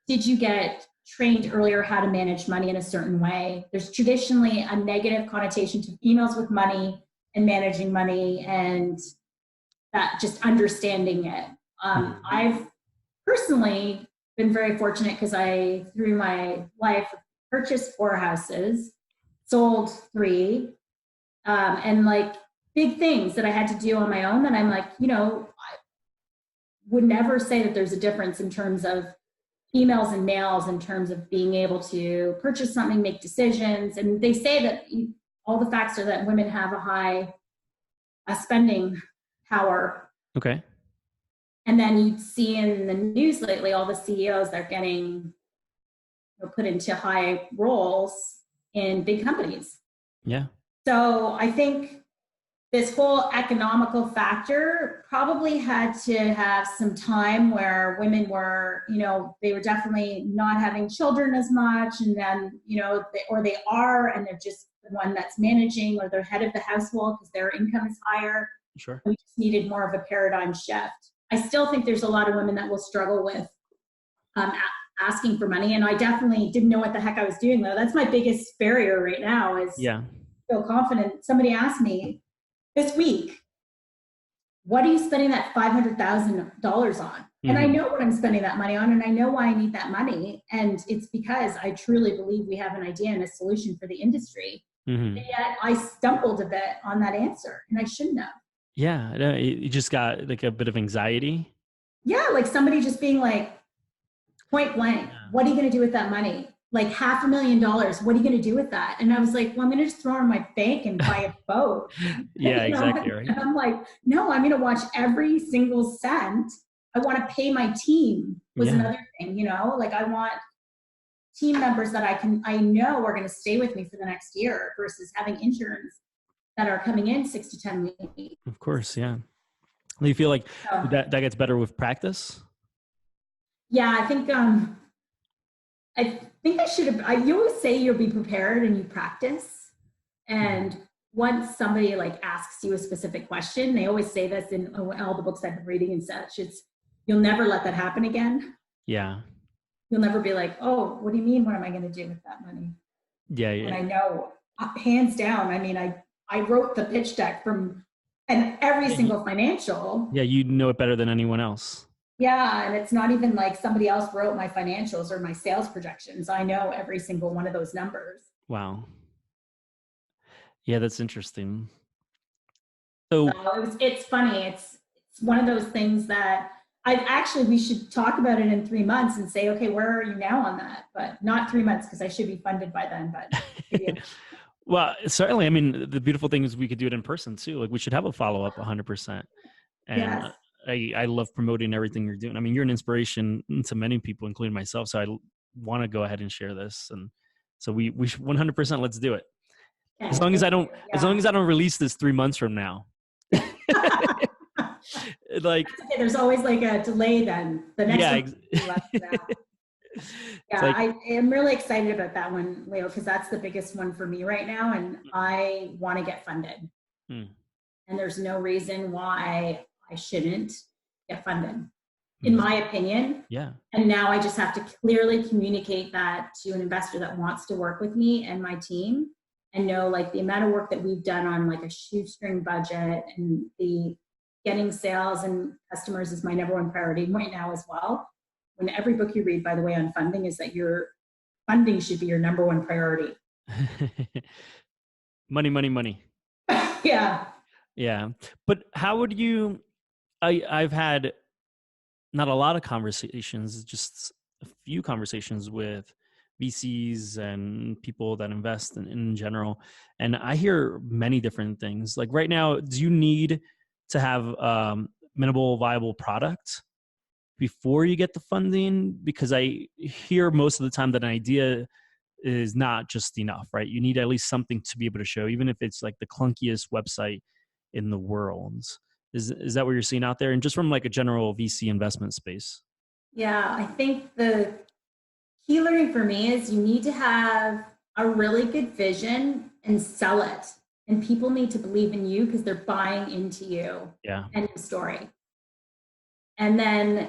did you get trained earlier how to manage money in a certain way? There's traditionally a negative connotation to emails with money and managing money, and that just understanding it. I've personally been very fortunate because I, through my life, purchased 4 houses, sold 3, and like big things that I had to do on my own. And I'm like, I would never say that there's a difference in terms of females and males in terms of being able to purchase something, make decisions. And they say that all the facts are that women have a high spending power. Okay. And then you'd see in the news lately, all the CEOs that are getting put into high roles in big companies. Yeah. So I think this whole economical factor probably had to have some time where women were, they were definitely not having children as much. And then, or they are, and they're just the one that's managing, or they're head of the household because their income is higher. Sure. We just needed more of a paradigm shift. I still think there's a lot of women that will struggle with asking for money. And I definitely didn't know what the heck I was doing, though. That's my biggest barrier right now is feel confident. Somebody asked me this week, what are you spending that $500,000 on? And I know what I'm spending that money on, and I know why I need that money. And it's because I truly believe we have an idea and a solution for the industry. And yet I stumbled a bit on that answer, and I shouldn't have. Yeah, you just got like a bit of anxiety. Yeah, like somebody just being like, point blank, what are you going to do with that money? Like $500,000, what are you going to do with that? And I was like, well, I'm going to just throw it in my bank and buy a boat. Yeah, exactly. Right. And I'm like, no, I'm going to watch every single cent. I want to pay my team was another thing, like I want team members that I know are going to stay with me for the next year versus having interns that are coming in 6 to 10 weeks. Of course. Yeah. Do you feel like that gets better with practice? Yeah, I think I should have, you always say you'll be prepared and you practice. And once somebody like asks you a specific question, they always say this in all the books I've been reading and such, it's, you'll never let that happen again. Yeah. You'll never be like, oh, what do you mean? What am I going to do with that money? Yeah. And I know, hands down, I mean, I wrote the pitch deck and every single financial. Yeah, you know it better than anyone else. Yeah, and it's not even like somebody else wrote my financials or my sales projections. I know every single one of those numbers. Wow. Yeah, that's interesting. So it's funny. It's one of those things that we should talk about it in 3 months and say, okay, where are you now on that? But not 3 months because I should be funded by then. But well, certainly. I mean, the beautiful thing is we could do it in person too. Like we should have a follow-up 100%. And yes. I love promoting everything you're doing. I mean, you're an inspiration to many people, including myself. So I want to go ahead and share this. And so we should 100%, let's do it. Okay. As long as I don't release this 3 months from now. Like okay, there's always like a delay then. The next like, I am really excited about that one, Leo, because that's the biggest one for me right now. And I want to get funded. And there's no reason why I shouldn't get funded, in my opinion. Yeah. And now I just have to clearly communicate that to an investor that wants to work with me and my team, and know like the amount of work that we've done on like a shoestring budget, and the getting sales and customers is my number one priority right now as well. When every book you read, by the way, on funding is that your funding should be your number one priority. Money, money, money. Yeah. Yeah. But how would you, I've had not a lot of conversations, just a few conversations with VCs and people that invest in general. And I hear many different things. Like right now, do you need to have minimal viable product before you get the funding? Because I hear most of the time that an idea is not just enough, right? You need at least something to be able to show, even if it's like the clunkiest website in the world. Is that what you're seeing out there? And just from like a general VC investment space? Yeah, I think the key learning for me is you need to have a really good vision and sell it. And people need to believe in you because they're buying into you. Yeah. End of story. And then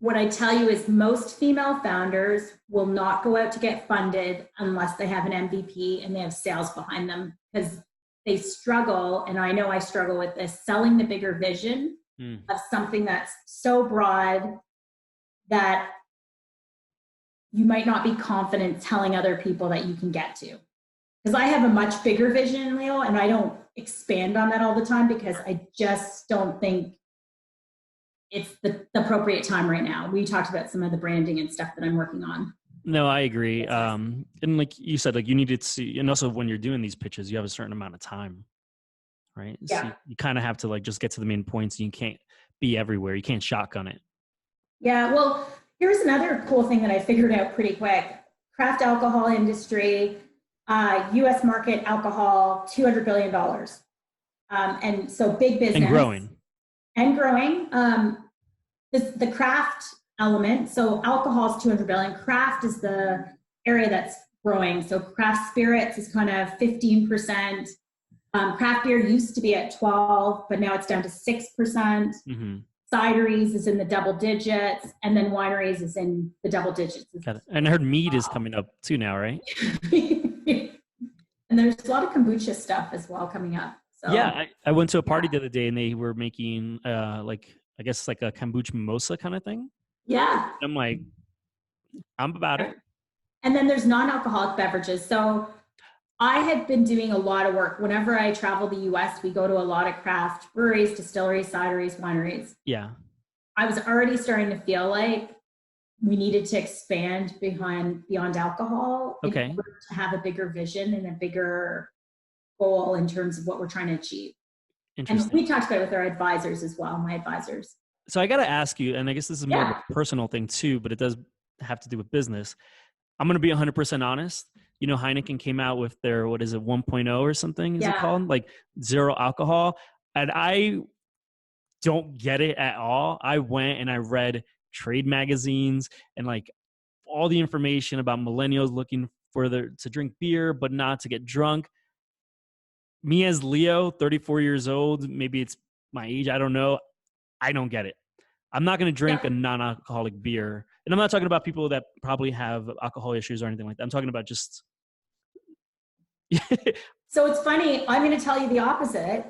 what I tell you is most female founders will not go out to get funded unless they have an MVP and they have sales behind them, because they struggle, and I know I struggle with this, selling the bigger vision of something that's so broad that you might not be confident telling other people that you can get to. Because I have a much bigger vision, Leo, and I don't expand on that all the time because I just don't think it's the appropriate time right now. We talked about some of the branding and stuff that I'm working on. No, I agree. And like you said, like you need to see, and also when you're doing these pitches, you have a certain amount of time, right? Yeah. So you kind of have to like just get to the main points. You can't be everywhere. You can't shotgun it. Yeah, well, here's another cool thing that I figured out pretty quick. Craft alcohol industry, U.S. market alcohol, $200 billion. And so big business. And growing. And growing. The craft element, so alcohol is 200 billion. Craft is the area that's growing. So craft spirits is kind of 15%. Craft beer used to be at 12, but now it's down to 6%. Mm-hmm. Cideries is in the double digits, and then wineries is in the double digits. Got it. And I heard mead is coming up too now, right? And there's a lot of kombucha stuff as well coming up. So, yeah, I went to a party the other day and they were making like, I guess like a kombucha mimosa kind of thing. Yeah. I'm like, I'm about it. And then there's non-alcoholic beverages. So I had been doing a lot of work. Whenever I travel the US, we go to a lot of craft breweries, distilleries, cideries, wineries. Yeah. I was already starting to feel like we needed to expand beyond alcohol in order to have a bigger vision and a bigger goal in terms of what we're trying to achieve. And we talked about it with our advisors as well, my advisors. So I got to ask you, and I guess this is more of a personal thing too, but it does have to do with business. I'm going to be 100% honest. You know, Heineken came out with their, what is it, 1.0 or something, is it called? Like zero alcohol. And I don't get it at all. I went and I read trade magazines and like all the information about millennials looking to drink beer, but not to get drunk. Me as Leo, 34 years old, maybe it's my age, I don't know. I don't get it. I'm not going to drink a non-alcoholic beer. And I'm not talking about people that probably have alcohol issues or anything like that. I'm talking about just... So it's funny. I'm going to tell you the opposite.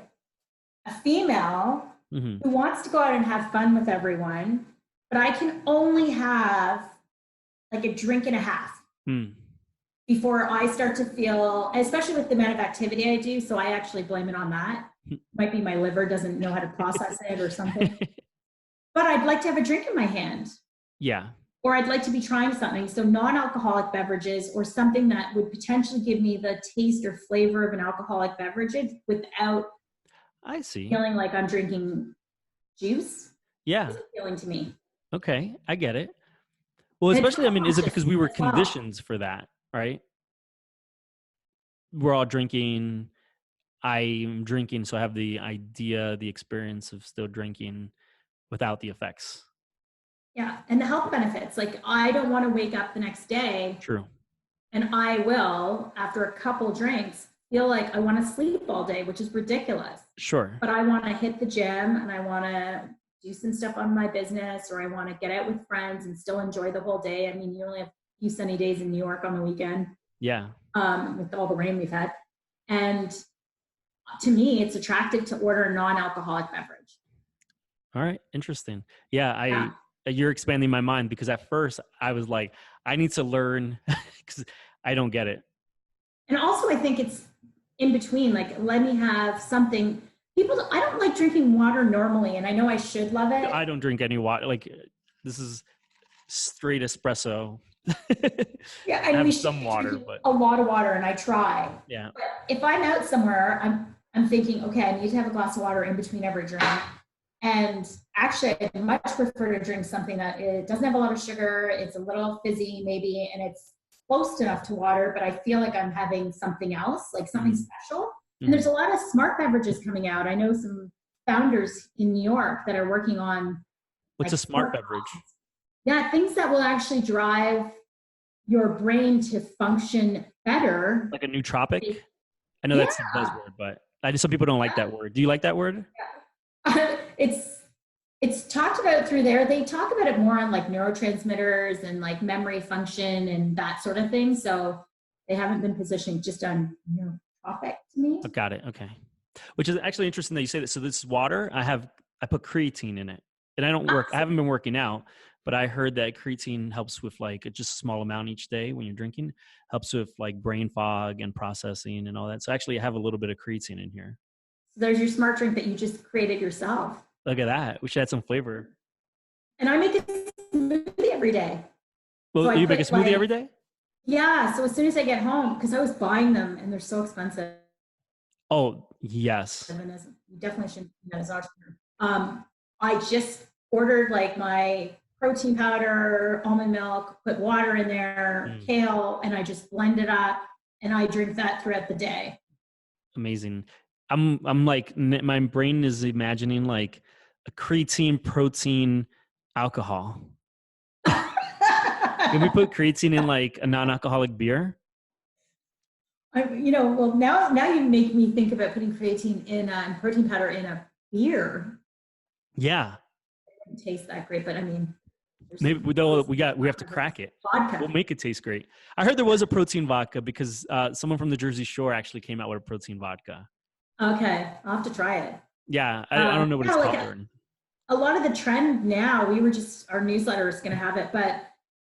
A female who wants to go out and have fun with everyone, but I can only have like a drink and a half before I start to feel, especially with the amount of activity I do. So I actually blame it on that. Might be my liver doesn't know how to process it or something. But I'd like to have a drink in my hand. Yeah. Or I'd like to be trying something. So non-alcoholic beverages or something that would potentially give me the taste or flavor of an alcoholic beverage without feeling like I'm drinking juice. Yeah. It's appealing to me. Okay. I get it. Well, especially, I mean, is it because we were conditioned for that, right? We're all drinking. I'm drinking, so I have the idea, the experience of still drinking without the effects. Yeah, and the health benefits. Like, I don't want to wake up the next day. True. And I will, after a couple drinks, feel like I want to sleep all day, which is ridiculous. Sure. But I want to hit the gym and I want to do some stuff on my business, or I want to get out with friends and still enjoy the whole day. I mean, you only have a few sunny days in New York on the weekend. Yeah. With all the rain we've had. And to me, it's attractive to order a non-alcoholic beverage. All right. Interesting. Yeah. You're expanding my mind, because at first I was like, I need to learn because I don't get it. And also I think it's in between, like, let me have something. I don't like drinking water normally, and I know I should love it. I don't drink any water. Like, this is straight espresso. Yeah, I have some water, but a lot of water, and I try. Yeah. But if I'm out somewhere, I'm thinking, okay, I need to have a glass of water in between every drink. And actually, I much prefer to drink something that it doesn't have a lot of sugar. It's a little fizzy, maybe, and it's close enough to water, but I feel like I'm having something else, like something special. And there's a lot of smart beverages coming out. I know some founders in New York that are working on. What's a smart beverage? Yeah, things that will actually drive your brain to function better. Like a nootropic? I know that's a buzzword, but some people don't like that word. Do you like that word? Yeah. It's talked about through there. They talk about it more on like neurotransmitters and like memory function and that sort of thing. So they haven't been positioning just on nootropic to me. Oh, got it. Okay. Which is actually interesting that you say that. So this is water. I put creatine in it, and I don't work. I haven't been working out, but I heard that creatine helps with like just a small amount each day when you're drinking, helps with like brain fog and processing and all that. So actually I have a little bit of creatine in here. So there's your smart drink that you just created yourself. Look at that. We should add some flavor. And I make a smoothie every day. Well, So you make a smoothie every day? Yeah. So as soon as I get home, because I was buying them and they're so expensive. Oh, yes. You definitely shouldn't do that as an entrepreneur. I just ordered like my protein powder, almond milk, put water in there, kale, and I just blend it up and I drink that throughout the day. Amazing. I'm like, my brain is imagining like a creatine, protein, alcohol. Can we put creatine in like a non-alcoholic beer? Well, now you make me think about putting creatine in and protein powder in a beer. Yeah. It doesn't taste that great, but I mean, maybe we have to crack it. Vodka. We'll make it taste great. I heard there was a protein vodka because someone from the Jersey Shore actually came out with a protein vodka. Okay, I'll have to try it. Yeah, I don't know what it's called. A lot of the trend now, our newsletter is going to have it, but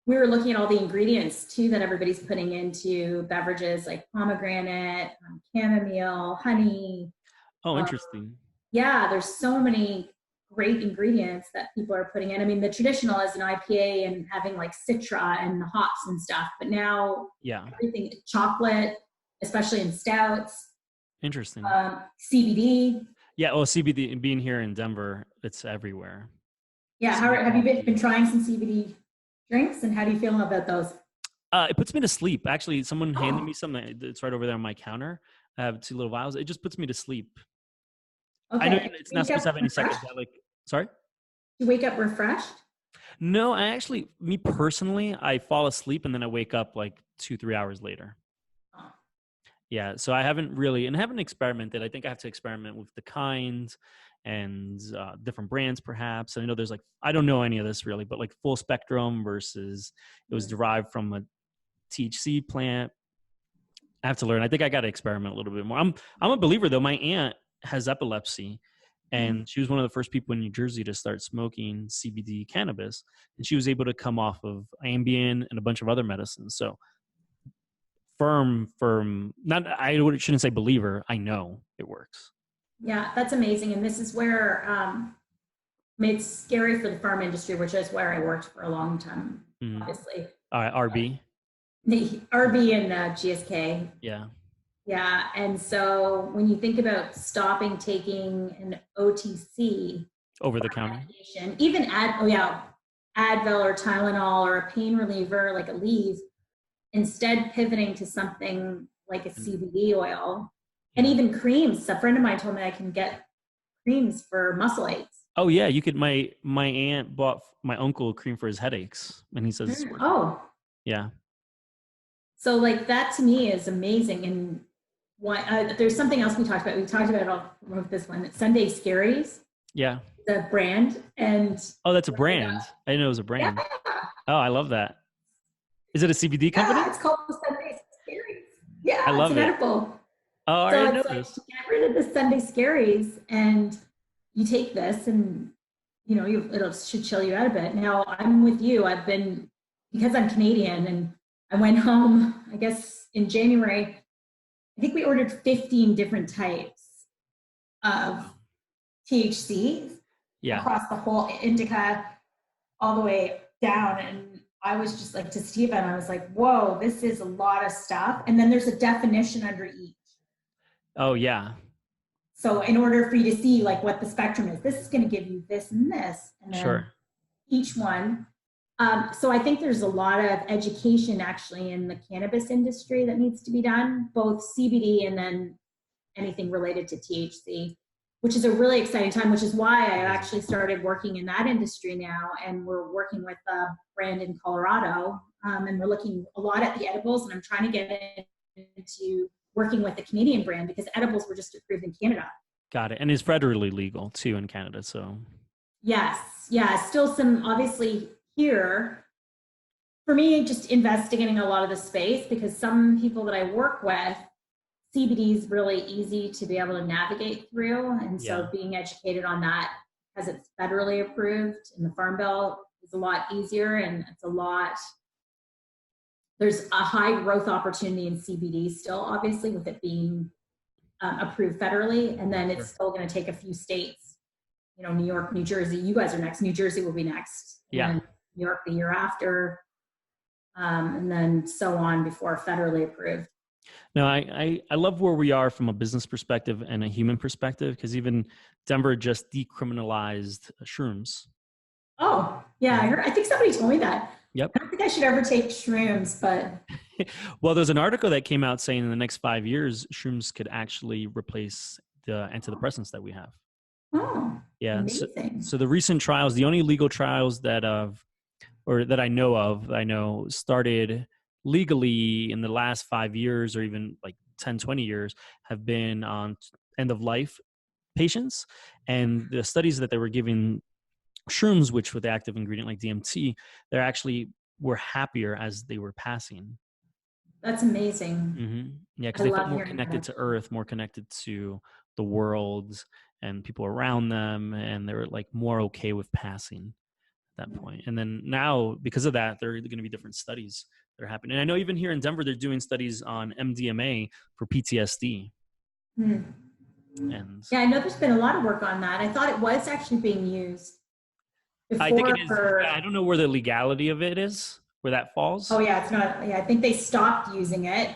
we were looking at all the ingredients too that everybody's putting into beverages like pomegranate, chamomile, honey. Oh, interesting. Yeah, there's so many great ingredients that people are putting in. I mean, the traditional is an IPA and having like citra and hops and stuff, but now everything, chocolate, especially in stouts. Interesting. CBD. Yeah, well, CBD, being here in Denver, it's everywhere. Yeah, have you been trying some CBD drinks, and how do you feel about those? It puts me to sleep. Actually, someone handed me something. It's right over there on my counter. I have 2 little vials. It just puts me to sleep. Okay. I know it's not supposed to have any psychedelic. Sorry? You wake up refreshed? No, me personally, I fall asleep and then I wake up like 2-3 hours later. Oh. Yeah, so I haven't experimented. I think I have to experiment with the kinds and different brands perhaps. And I know there's I don't know any of this really, but like full spectrum versus it was derived from a THC plant. I have to learn. I think I got to experiment a little bit more. I'm a believer though. My aunt has epilepsy and she was one of the first people in New Jersey to start smoking CBD cannabis. And she was able to come off of Ambien and a bunch of other medicines. So firm, I shouldn't say believer. I know it works. Yeah, that's amazing. And this is where it's scary for the pharma industry, which is where I worked for a long time, obviously. RB? The RB and GSK. Yeah. Yeah. And so when you think about stopping taking an OTC over the counter, even Advil or Tylenol or a pain reliever like Aleve, instead pivoting to something like a CBD oil and even creams. A friend of mine told me I can get creams for muscle aches. Oh yeah, you could. My aunt bought my uncle cream for his headaches, and he says, "Oh, yeah." So like that to me is amazing. And why there's something else we talked about. We talked about this one. It's Sunday Scaries. Yeah. The brand and. Oh, that's a brand. I didn't know it was a brand. Yeah. Oh, I love that. Is it a CBD company? Yeah, it's called Sunday Scaries. Yeah, I love it's an edible. Oh, I didn't know this. Get rid of the Sunday Scaries, and you take this, and it should chill you out a bit. Now I'm with you. Because I'm Canadian, and I went home. I guess in January. I think we ordered 15 different types of THC across the whole indica, all the way down, and I was just like to Steve, and I was like, whoa, this is a lot of stuff. And then there's a definition under each. Oh, yeah. So in order for you to see like what the spectrum is, this is going to give you this and this. And then each one. So I think there's a lot of education actually in the cannabis industry that needs to be done, both CBD and then anything related to THC, which is a really exciting time, which is why I actually started working in that industry now. And we're working with a brand in Colorado, and we're looking a lot at the edibles, and I'm trying to get into working with the Canadian brand because edibles were just approved in Canada. Got it. And it's federally legal too in Canada. So yes. Yeah. Still some, obviously here, for me, just investigating a lot of the space because some people that I work with, CBD is really easy to be able to navigate through. And so being educated on that, because it's federally approved in the Farm Bill, is a lot easier, and there's a high growth opportunity in CBD still, obviously, with it being approved federally. And then it's still going to take a few states, New York, New Jersey. You guys are next. New Jersey will be next. And then New York the year after. And then so on before federally approved. No, I love where we are from a business perspective and a human perspective, because even Denver just decriminalized shrooms. Oh, yeah. I think somebody told me that. Yep. I don't think I should ever take shrooms, but. Well, there's an article that came out saying in the next 5 years, shrooms could actually replace the antidepressants that we have. Oh, yeah. Amazing. So the recent trials, the only legal trials that I know started legally in the last 5 years, or even like 10, 20 years, have been on end of life patients. And the studies that they were giving shrooms, which with the active ingredient like DMT, they actually were happier as they were passing. That's amazing. Mm-hmm. Yeah, because they felt more connected to earth, more connected to the world and people around them, and they were like more okay with passing at that point. And then now, because of that, there are going to be different studies that are happening. And I know even here in Denver, they're doing studies on MDMA for PTSD. And yeah, I know there's been a lot of work on that. I thought it was actually being used before. I think it is. I don't know where the legality of it is, where that falls. Oh yeah, it's not. Yeah, I think they stopped using it,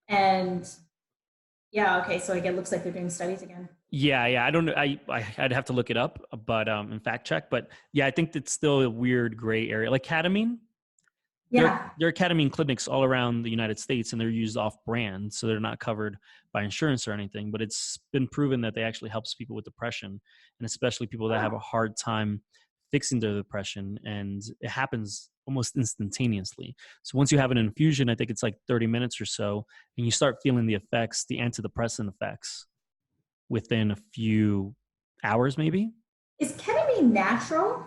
and yeah, okay. So it looks like they're doing studies again. Yeah. I don't know. I'd have to look it up, but in fact check. But yeah, I think it's still a weird gray area, like ketamine. Yeah, there are ketamine clinics all around the United States, and they're used off brand, so they're not covered by insurance or anything. But it's been proven that they actually helps people with depression, and especially people that have a hard time fixing their depression, and it happens almost instantaneously. So once you have an infusion, I think it's like 30 minutes or so, and you start feeling the effects, the antidepressant effects, within a few hours, maybe. Is ketamine natural?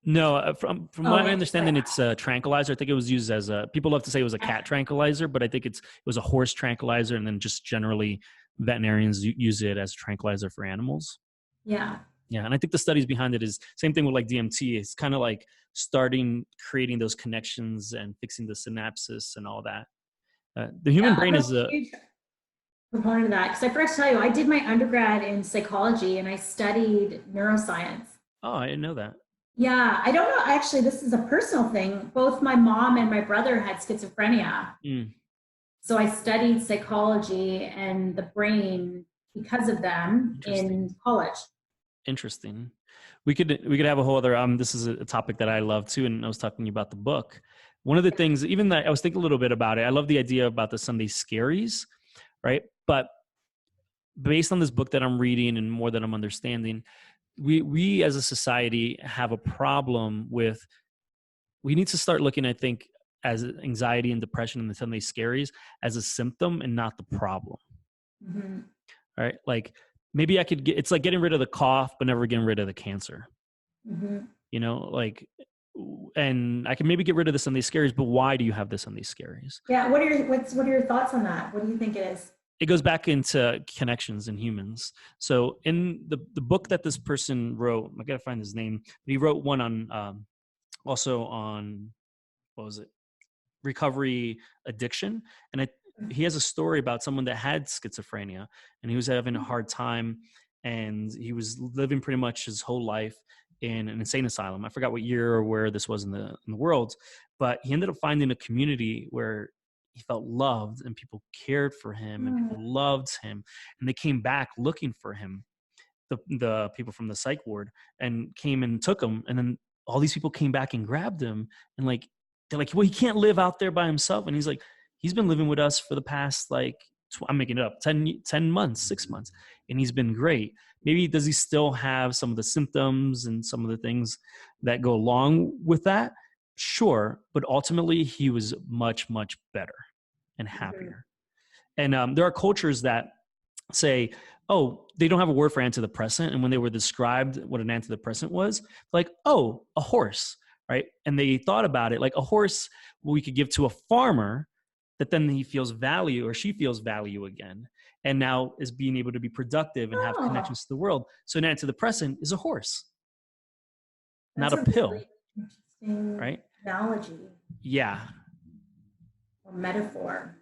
No, from what I understand, it's a tranquilizer. I think it was used as people love to say it was a cat tranquilizer, but I think it was a horse tranquilizer, and then just generally veterinarians use it as a tranquilizer for animals. Yeah. Yeah, and I think the studies behind it is same thing with like DMT. It's kind of like creating those connections and fixing the synapses and all that. The human brain is a huge component of that, because I forgot to tell you, I did my undergrad in psychology and I studied neuroscience. Oh, I didn't know that. Yeah, I don't know. Actually, this is a personal thing. Both my mom and my brother had schizophrenia. So I studied psychology and the brain because of them in college. Interesting. We could have a whole other, this is a topic that I love too. And I was talking about the book. One of the things, even that I was thinking a little bit about it, I love the idea about the Sunday scaries, right? But based on this book that I'm reading and more that I'm understanding, we as a society have a problem with, we need to start looking, I think, as anxiety and depression and the Sunday scaries as a symptom and not the problem. Mm-hmm. Right? Like maybe I could it's like getting rid of the cough, but never getting rid of the cancer. Mm-hmm. And I can maybe get rid of the Sunday scaries, but why do you have the Sunday scaries? Yeah. What are your thoughts on that? What do you think it is? It goes back into connections in humans. So in the book that this person wrote, I got to find his name, but he wrote one on, also on, what was it? Recovery addiction. And he has a story about someone that had schizophrenia, and he was having a hard time, and he was living pretty much his whole life in an insane asylum. I forgot what year or where this was in the world, but he ended up finding a community where he felt loved and people cared for him and people loved him, and they came back looking for him. The people from the psych ward and came and took him, and then all these people came back and grabbed him, and they're like, well, he can't live out there by himself. And he's like, he's been living with us for the past, I'm making it up, 10 months, 6 months. And he's been great. Maybe does he still have some of the symptoms and some of the things that go along with that? Sure. But ultimately he was much, much better and happier. And there are cultures that say, oh, they don't have a word for antidepressant. And when they were described what an antidepressant was, like, oh, a horse. Right. And they thought about it like a horse we could give to a farmer that then he feels value or she feels value again. And now is being able to be productive and have connections to the world. So an antidepressant is a horse, not a pill. Really interesting right? analogy Yeah. or metaphor.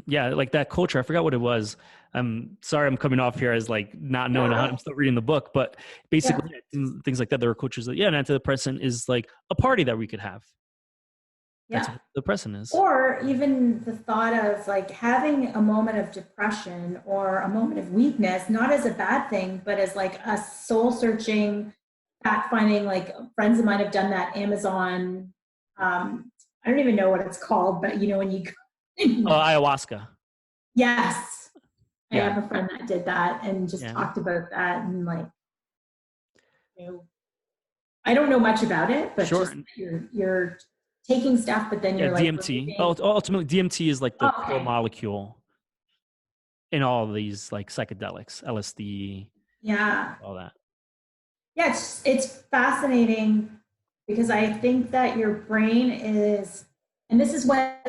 Yeah, like that culture. I forgot what it was. I'm sorry, I'm coming off here as like not knowing. I'm still reading the book, but basically things like that. There were cultures that, an antidepressant is like a party that we could have. That's Yeah. what the depressant is. Or even the thought of like having a moment of depression or a moment of weakness, not as a bad thing, but as like a soul searching, fact finding. Like friends of mine have done that Amazon. I don't even know what it's called, but when you Oh, ayahuasca. yes, I Yeah. have a friend that did that and just Yeah. talked about that and like, I don't know much about it, but Sure. just you're taking stuff, but then you're like DMT. Ultimately, DMT is like the core molecule in all of these like psychedelics, LSD, all that. Yeah, it's fascinating because I think that your brain is, and this is what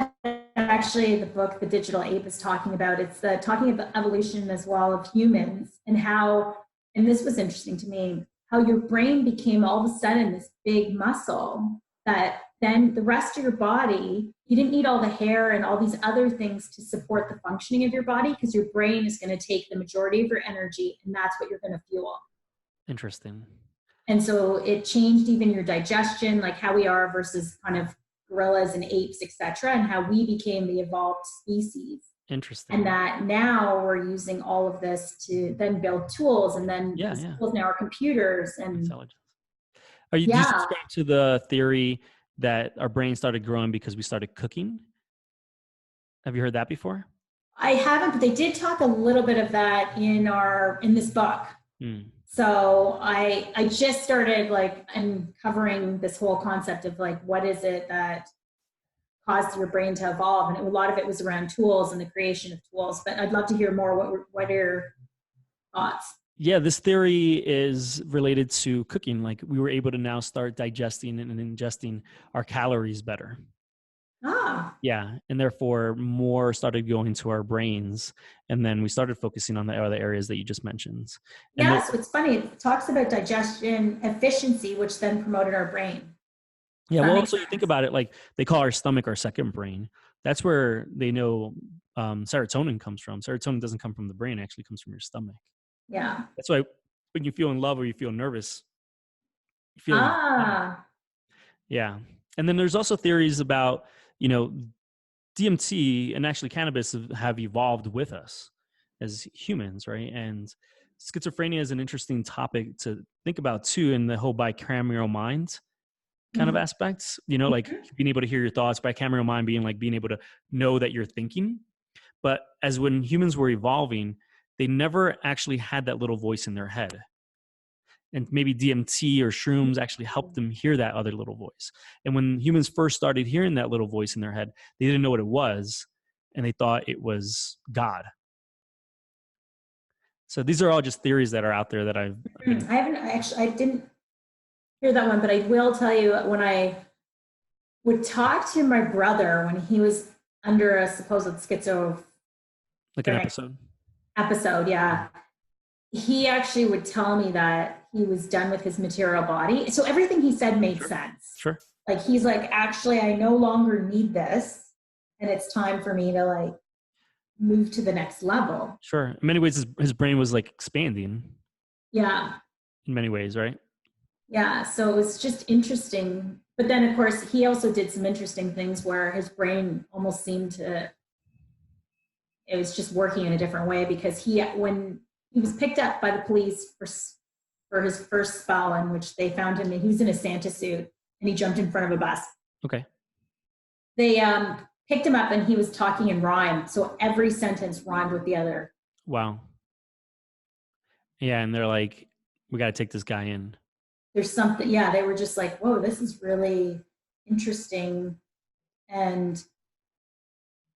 actually the book The Digital Ape is talking about. It's talking about the evolution as well of humans and how, and this was interesting to me, how your brain became all of a sudden this big muscle that then the rest of your body, you didn't need all the hair and all these other things to support the functioning of your body because your brain is going to take the majority of your energy and that's what you're going to fuel. Interesting. And so it changed even your digestion, like how we are versus kind of gorillas and apes, etc., and how we became the evolved species. Interesting. And that now we're using all of this to then build tools, and then these tools now are computers and intelligence. Do you subscribe to the theory that our brain started growing because we started cooking? Have you heard that before? I haven't, but they did talk a little bit of that in this book. So I just started like uncovering this whole concept of like, what is it that caused your brain to evolve? And a lot of it was around tools and the creation of tools, but I'd love to hear more. What are your thoughts? Yeah, this theory is related to cooking. Like we were able to now start digesting and ingesting our calories better. Yeah, and therefore more started going to our brains, and then we started focusing on the other areas that you just mentioned. So it's funny. It talks about digestion efficiency, which then promoted our brain. Yeah, well, also you think about it, like they call our stomach our second brain. That's where they know serotonin comes from. Serotonin doesn't come from the brain; it actually comes from your stomach. Yeah. That's why when you feel in love or you feel nervous, you feel. Yeah, and then there's also theories about DMT and actually cannabis have evolved with us as humans, right? And schizophrenia is an interesting topic to think about too, in the whole bicameral mind kind of aspects, like being able to hear your thoughts, bicameral mind being like being able to know that you're thinking. But as when humans were evolving, they never actually had that little voice in their head. And maybe DMT or shrooms actually helped them hear that other little voice. And when humans first started hearing that little voice in their head, they didn't know what it was, and they thought it was God. So these are all just theories that are out there that I didn't hear that one, but I will tell you, when I would talk to my brother when he was under a supposed schizo, like an episode, yeah, he actually would tell me that he was done with his material body. So everything he said made sense. Sure. Like he's like, actually, I no longer need this, and it's time for me to like move to the next level. Sure. In many ways, his brain was like expanding. Yeah. In many ways, right? Yeah. So it was just interesting. But then, of course, he also did some interesting things where his brain almost seemed to, it was just working in a different way, because when he was picked up by the police for his first spell, in which they found him, and he was in a Santa suit and he jumped in front of a bus. Okay. They picked him up and he was talking in rhyme. So every sentence rhymed with the other. Wow. Yeah. And they're like, we got to take this guy in. There's something, they were just like, whoa, this is really interesting. And,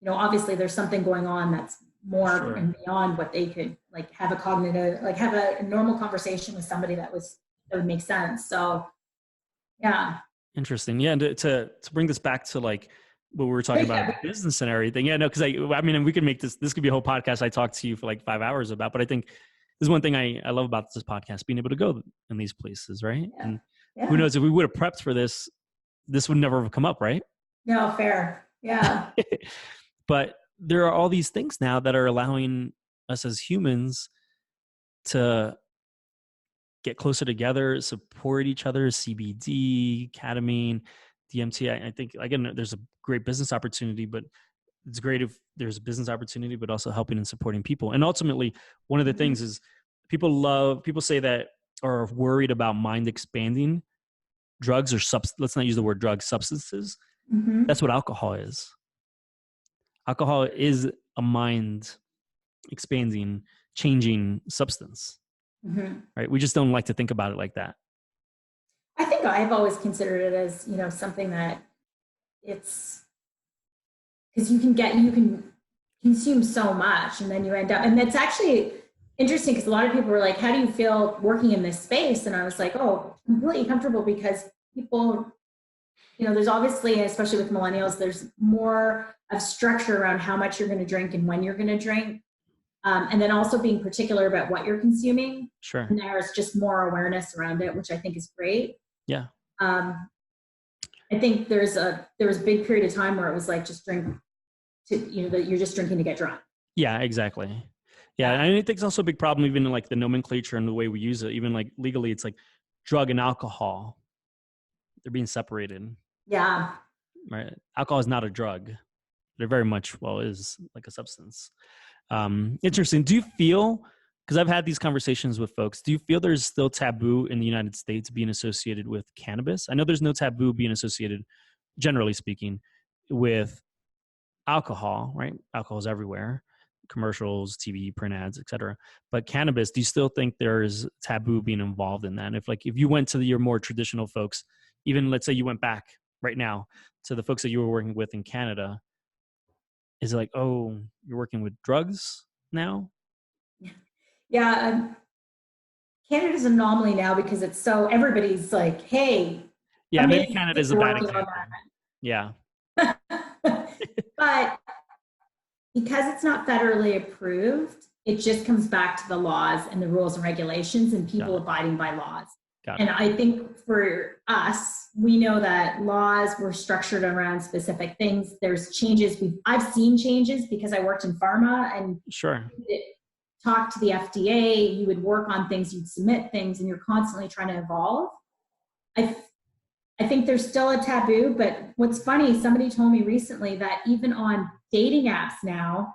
obviously there's something going on that's more and beyond what they could like have a cognitive, like have a normal conversation with somebody that would make sense. So, yeah. Interesting. Yeah. And to bring this back to like what we were talking about, business and everything. Yeah, no, because I mean, we could make this could be a whole podcast I talk to you for like 5 hours about, but I think this is one thing I love about this podcast, being able to go in these places, right? Yeah. And who knows, if we would have prepped for this this would never have come up, right? No, fair. Yeah. But there are all these things now that are allowing us as humans to get closer together, support each other, CBD, ketamine, DMT. I think, again, there's a great business opportunity, but it's great if there's a business opportunity, but also helping and supporting people. And ultimately, one of the things is people say that are worried about mind expanding drugs or let's not use the word drugs, substances. Mm-hmm. That's what alcohol is. Alcohol is a mind expanding, changing substance, Mm-hmm. right? We just don't like to think about it like that. I think I've always considered it as, something that it's because you can consume so much and then you end up, and it's actually interesting because a lot of people were like, how do you feel working in this space? And I was like, oh, completely comfortable, because people, there's obviously, especially with millennials, there's more of structure around how much you're going to drink and when you're going to drink. And then also being particular about what you're consuming. Sure. And there's just more awareness around it, which I think is great. Yeah. I think there was a big period of time where it was like, just drink that you're just drinking to get drunk. Yeah, exactly. Yeah. And I think it's also a big problem, even in like the nomenclature and the way we use it, even like legally, it's like drug and alcohol. They're being separated. Yeah. Right. Alcohol is not a drug. It very much, is like a substance. Interesting. Do you feel, because I've had these conversations with folks, do you feel there's still taboo in the United States being associated with cannabis? I know there's no taboo being associated, generally speaking, with alcohol, right? Alcohol is everywhere, commercials, TV, print ads, etc. But cannabis, do you still think there's taboo being involved in that? And if you went to your more traditional folks, even let's say you went back right now to the folks that you were working with in Canada, is it like, oh, you're working with drugs now? Yeah. Canada's an anomaly now because it's so, everybody's like, hey. Yeah, maybe Canada's a bad example. Yeah. But because it's not federally approved, it just comes back to the laws and the rules and regulations and people abiding by laws. And I think for us, we know that laws were structured around specific things. There's changes. I've seen changes because I worked in pharma and sure. Talk to the FDA, you would work on things, you'd submit things, and you're constantly trying to evolve. I think there's still a taboo, but what's funny, somebody told me recently that even on dating apps now,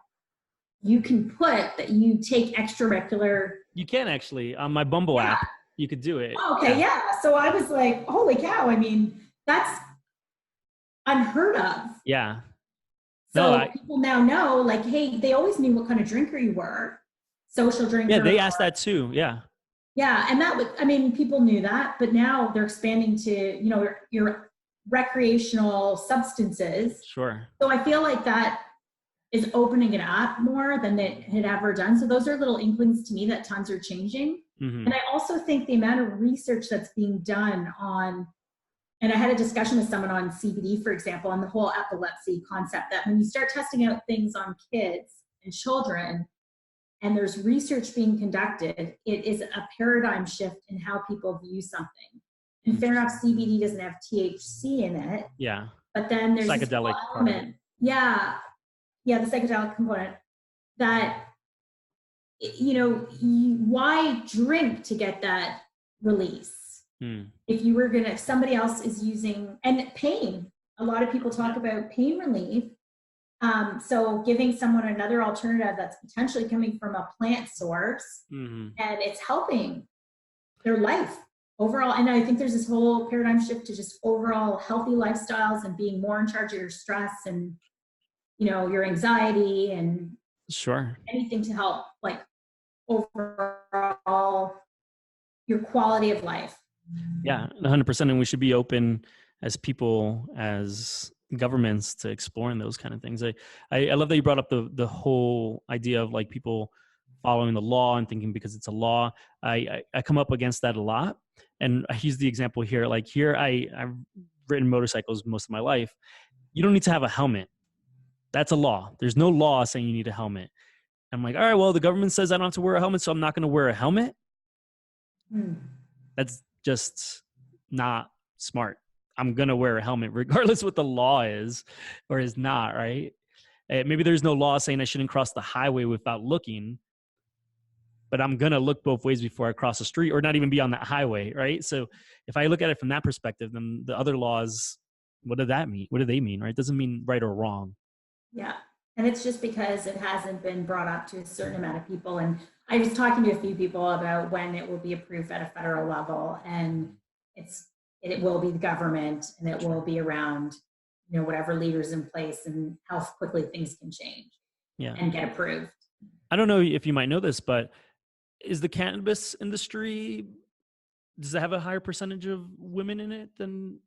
you can put that you take extracurricular. You can actually, on my Bumble app, you could do it. Oh, okay, yeah. So I was like, holy cow, I mean, that's unheard of. Yeah. So people now know, like, hey, they always knew what kind of drinker you were. Social drinker. Yeah, they asked that too. Yeah. Yeah. And people knew that, but now they're expanding to, your recreational substances. Sure. So I feel like that is opening it up more than it had ever done. So those are little inklings to me that times are changing. Mm-hmm. And I also think the amount of research that's being done on, and I had a discussion with someone on CBD, for example, on the whole epilepsy concept, that when you start testing out things on kids and children, and there's research being conducted, it is a paradigm shift in how people view something. And fair enough, CBD doesn't have THC in it. Yeah. But then there's psychedelic element. Yeah. Yeah, the psychedelic component that, why drink to get that release? If you were if somebody else is using, and pain, a lot of people talk about pain relief. So giving someone another alternative that's potentially coming from a plant source, and it's helping their life overall. And I think there's this whole paradigm shift to just overall healthy lifestyles and being more in charge of your stress and, your anxiety and sure, anything to help like overall your quality of life. Yeah, 100%. And we should be open as people, as governments, to exploring those kind of things. I love that you brought up the whole idea of like people following the law and thinking because it's a law. I come up against that a lot. And I use the example here. Like here, I've ridden motorcycles most of my life. You don't need to have a helmet. That's a law. There's no law saying you need a helmet. I'm like, all right, well, the government says I don't have to wear a helmet, so I'm not going to wear a helmet. That's just not smart. I'm going to wear a helmet regardless what the law is or is not, right? Maybe there's no law saying I shouldn't cross the highway without looking, but I'm going to look both ways before I cross the street or not even be on that highway, right? So if I look at it from that perspective, then the other laws, what does that mean? What do they mean, right? It doesn't mean right or wrong. Yeah. And it's just because it hasn't been brought up to a certain amount of people. And I was talking to a few people about when it will be approved at a federal level, and it will be the government, and it will be around, whatever leaders in place and how quickly things can change and get approved. I don't know if you might know this, but is the cannabis industry, does it have a higher percentage of women in it than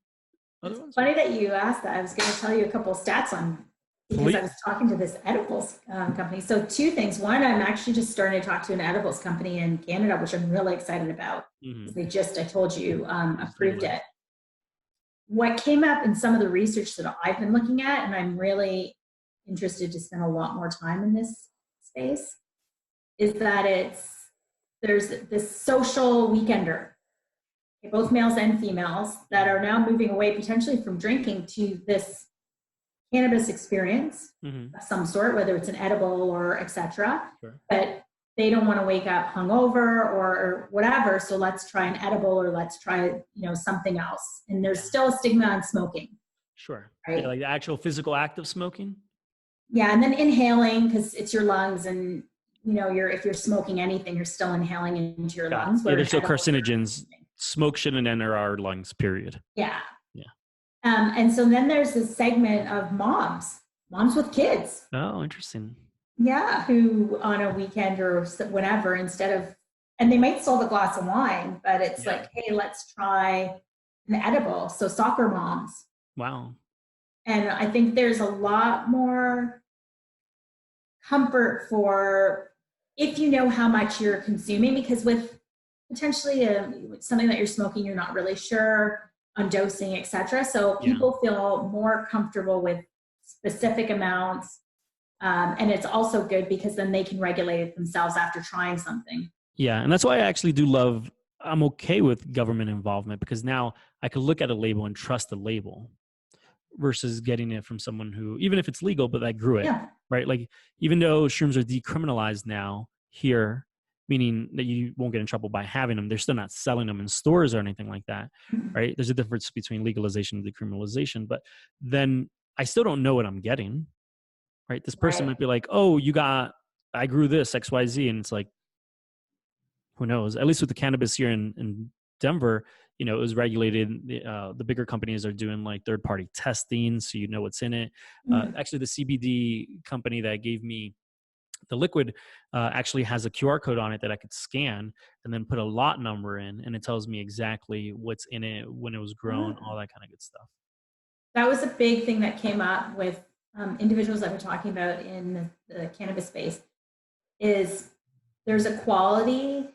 other ones? Funny that you asked that. I was going to tell you a couple of stats on, because I was talking to this edibles company. So two things. One, I'm actually just starting to talk to an edibles company in Canada, which I'm really excited about. They just, I told you, approved it. What came up in some of the research that I've been looking at, and I'm really interested to spend a lot more time in this space, is that there's this social weekender, both males and females, that are now moving away potentially from drinking to this cannabis experience of some sort, whether it's an edible or etc. Sure. But they don't want to wake up hungover or whatever, so let's try an edible or let's try something else. And there's still a stigma on smoking. Sure. Right? Yeah, like the actual physical act of smoking. Yeah, and then inhaling, because it's your lungs, and if you're smoking anything, you're still inhaling into your lungs. Yeah, there's still carcinogens. Smoke shouldn't enter our lungs, period. Yeah. And so then there's this segment of moms with kids. Oh, interesting. Yeah, who on a weekend or whatever, and they might still have a glass of wine, but it's like, hey, let's try an edible. So soccer moms. Wow. And I think there's a lot more comfort for if you know how much you're consuming, because with potentially something that you're smoking, you're not really sure on dosing, etc. So people feel more comfortable with specific amounts. And it's also good because then they can regulate it themselves after trying something. Yeah. And that's why I actually do love, I'm okay with government involvement, because now I can look at a label and trust the label versus getting it from someone who, even if it's legal, but that grew it, right? Like, even though shrooms are decriminalized now here, meaning that you won't get in trouble by having them, they're still not selling them in stores or anything like that, right? There's a difference between legalization and decriminalization, but then I still don't know what I'm getting, right? This person might be like, oh, I grew this XYZ. And it's like, who knows? At least with the cannabis here in Denver, it was regulated. The bigger companies are doing like third-party testing, so you know what's in it. Actually, the CBD company that gave me the liquid actually has a QR code on it that I could scan and then put a lot number in, and it tells me exactly what's in it, when it was grown, all that kind of good stuff. That was a big thing that came up with individuals that we're talking about in the cannabis space, is there's a quality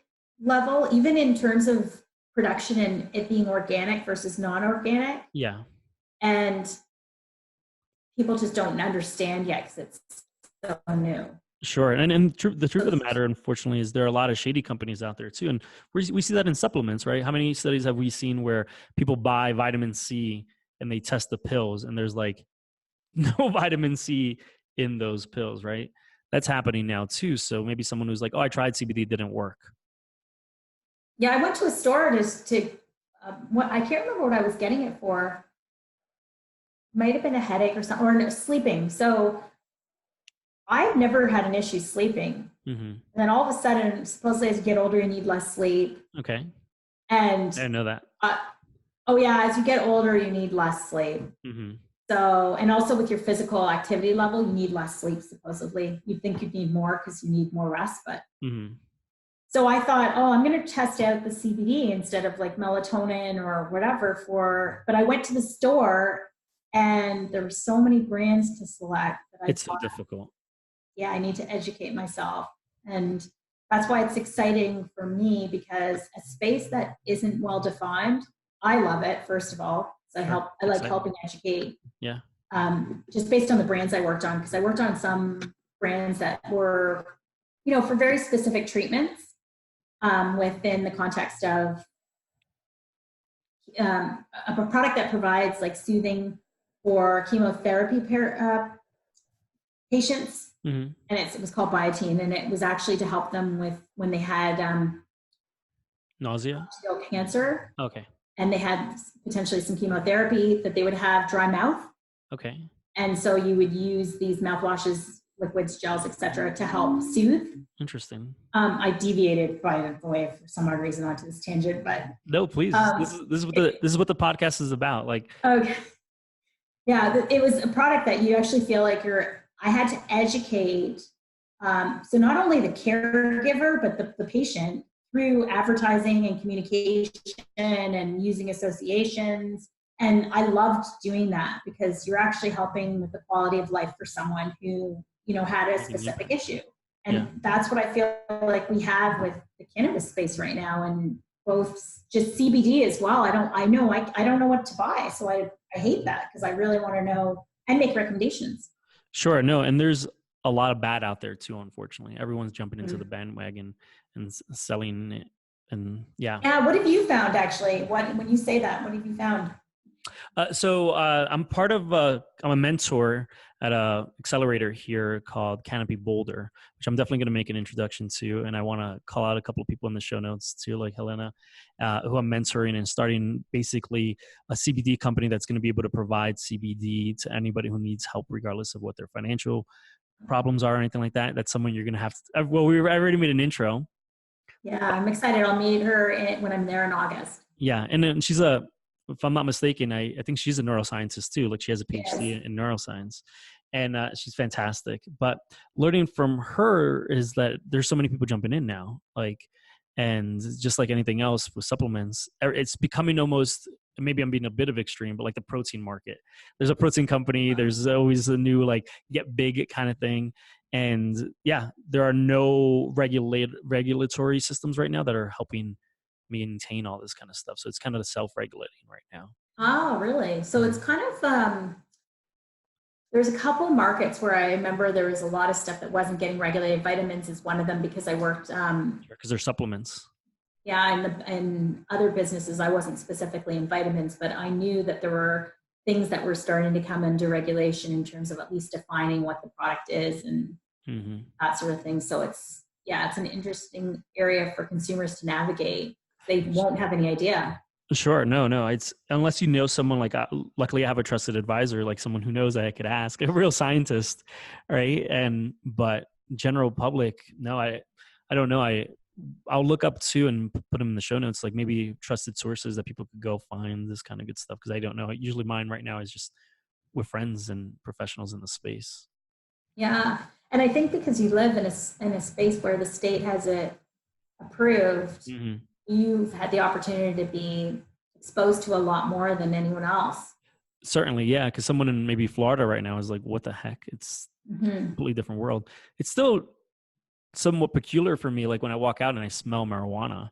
level, even in terms of production and it being organic versus non-organic. Yeah. And people just don't understand yet because it's so new. Sure. And the truth of the matter, unfortunately, is there are a lot of shady companies out there too. And we see that in supplements, right? How many studies have we seen where people buy vitamin C and they test the pills and there's like no vitamin C in those pills, right? That's happening now too. So maybe someone who's like, oh, I tried CBD, it didn't work. Yeah, I went to a store I can't remember what I was getting it for. Might have been a headache or something, or sleeping. So I've never had an issue sleeping. And then all of a sudden, supposedly as you get older, you need less sleep. Okay. And I didn't know that. As you get older, you need less sleep. So, and also with your physical activity level, you need less sleep, supposedly. You'd think you'd need more because you need more rest, but. So I thought, I'm going to test out the CBD instead of like melatonin or whatever but I went to the store and there were so many brands to select that it's so difficult. Yeah, I need to educate myself. And that's why it's exciting for me, because a space that isn't well defined, I love it, first of all. So I like helping educate. Yeah. Just based on the brands I worked on, because I worked on some brands that were, for very specific treatments within the context of a product that provides like soothing for chemotherapy patients. Mm-hmm. And it was called biotin, and it was actually to help them with when they had Nausea? cancer, Okay. and they had potentially some chemotherapy, that they would have dry mouth. Okay. And so you would use these mouthwashes, liquids, gels, etc., to help soothe. Interesting. I deviated, by the way, for some odd reason onto this tangent, but no, please. This is what the podcast is about. Like, okay, yeah, it was a product that you actually feel like I had to educate. So not only the caregiver, but the patient through advertising and communication and using associations. And I loved doing that because you're actually helping with the quality of life for someone who, had a specific issue. And that's what I feel like we have with the cannabis space right now, and both just CBD as well. I don't know what to buy. So I hate that because I really want to know and make recommendations. Sure. No. And there's a lot of bad out there too, unfortunately. Everyone's jumping into the bandwagon and selling it. And yeah. What have you found actually? When you say that, what have you found? I'm part of I'm a mentor at a accelerator here called Canopy Boulder, which I'm definitely going to make an introduction to. And I want to call out a couple of people in the show notes too, like Helena, who I'm mentoring and starting basically a CBD company that's going to be able to provide CBD to anybody who needs help, regardless of what their financial problems are or anything like that. That's someone you're going to have to, I already made an intro. Yeah, I'm excited. I'll meet her when I'm there in August. Yeah. And then she's if I'm not mistaken, I think she's a neuroscientist too. Like she has a PhD in neuroscience, and she's fantastic. But learning from her is that there's so many people jumping in now, and just like anything else with supplements, it's becoming almost, maybe I'm being a bit of extreme, but like the protein market. There's a protein company. There's always a new get big kind of thing. And there are no regulatory systems right now that are helping maintain all this kind of stuff. So it's kind of self-regulating right now. Oh, really? So it's kind of, there's a couple markets where I remember there was a lot of stuff that wasn't getting regulated. Vitamins is one of them because I worked. Because they're supplements. Yeah, and other businesses, I wasn't specifically in vitamins, but I knew that there were things that were starting to come under regulation in terms of at least defining what the product is and that sort of thing. So it's an interesting area for consumers to navigate. They won't have any idea. Sure. No. It's unless you know someone luckily I have a trusted advisor, like someone who knows I could ask, a real scientist. Right. But general public, no, I don't know. I'll look up too and put them in the show notes, like maybe trusted sources that people could go find this kind of good stuff. Cause I don't know. Usually mine right now is just with friends and professionals in the space. Yeah. And I think because you live in a space where the state has it approved, you've had the opportunity to be exposed to a lot more than anyone else. Certainly, yeah. Because someone in maybe Florida right now is like, what the heck? It's a completely different world. It's still somewhat peculiar for me, like when I walk out and I smell marijuana,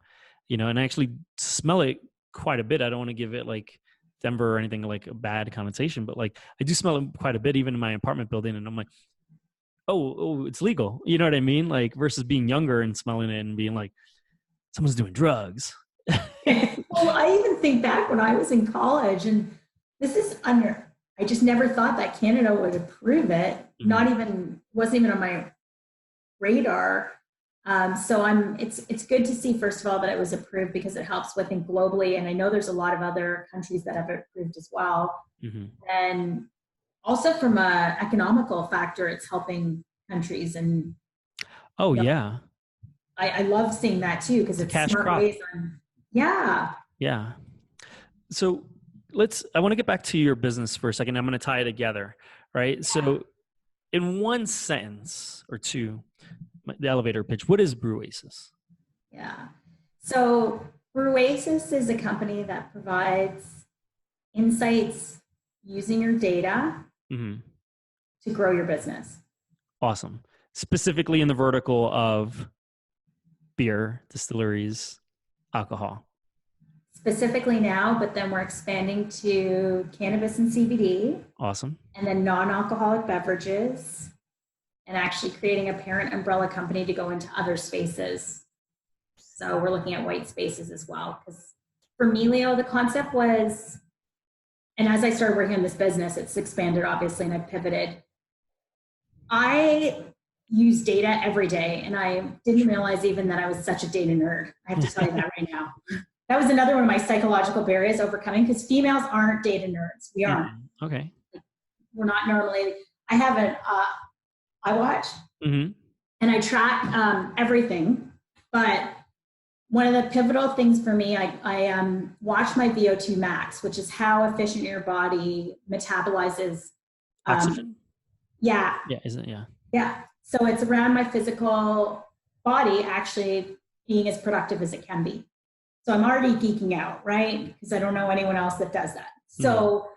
and I actually smell it quite a bit. I don't want to give it like Denver or anything like a bad connotation, but like I do smell it quite a bit, even in my apartment building. And I'm like, oh, it's legal. You know what I mean? Like versus being younger and smelling it and being like, someone's doing drugs. Well, I even think back when I was in college, and I just never thought that Canada would approve it. Wasn't even on my radar. So it's good to see, first of all, that it was approved because it helps, I think, globally. And I know there's a lot of other countries that have it approved as well. And also from an economical factor, it's helping countries. And I love seeing that too, because it's cash smart crop. ways on. Yeah. So I want to get back to your business for a second. I'm going to tie it together, right? Yeah. So in one sentence or two, the elevator pitch, what is BREWASIS? Yeah. So BREWASIS is a company that provides insights using your data to grow your business. Awesome. Specifically in the vertical of beer, distilleries, alcohol. Specifically now, but then we're expanding to cannabis and CBD. Awesome. And then non-alcoholic beverages, and actually creating a parent umbrella company to go into other spaces. So we're looking at white spaces as well, because for me, Leo, the concept was, and as I started working on this business, it's expanded obviously, and I've pivoted. I use data every day, and I didn't realize even that I was such a data nerd. I have to tell you that right now. That was another one of my psychological barriers overcoming, because females aren't data nerds. We aren't. Okay. We're not normally. I have an iWatch, and I track everything. But one of the pivotal things for me, I watch my VO2 max, which is how efficient your body metabolizes oxygen. Yeah. Yeah. Isn't it? Yeah. Yeah. So it's around my physical body actually being as productive as it can be. So I'm already geeking out, right? Because I don't know anyone else that does that. So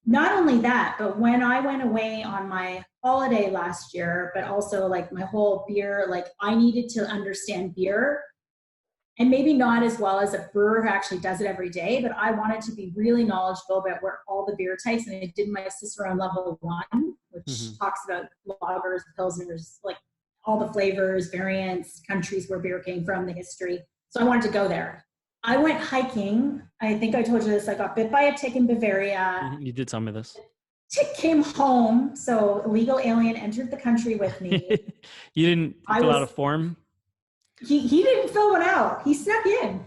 not only that, but when I went away on my holiday last year, but also like my whole beer, like I needed to understand beer, and maybe not as well as a brewer who actually does it every day, but I wanted to be really knowledgeable about where all the beer types, and I did my Cicerone level 1, which talks about lagers, pilsners, like all the flavors, variants, countries where beer came from, the history. So I wanted to go there. I went hiking. I think I told you this. I got bit by a tick in Bavaria. You did tell me this. Tick came home, so illegal alien entered the country with me. You didn't fill out a form? He didn't fill one out. He snuck in.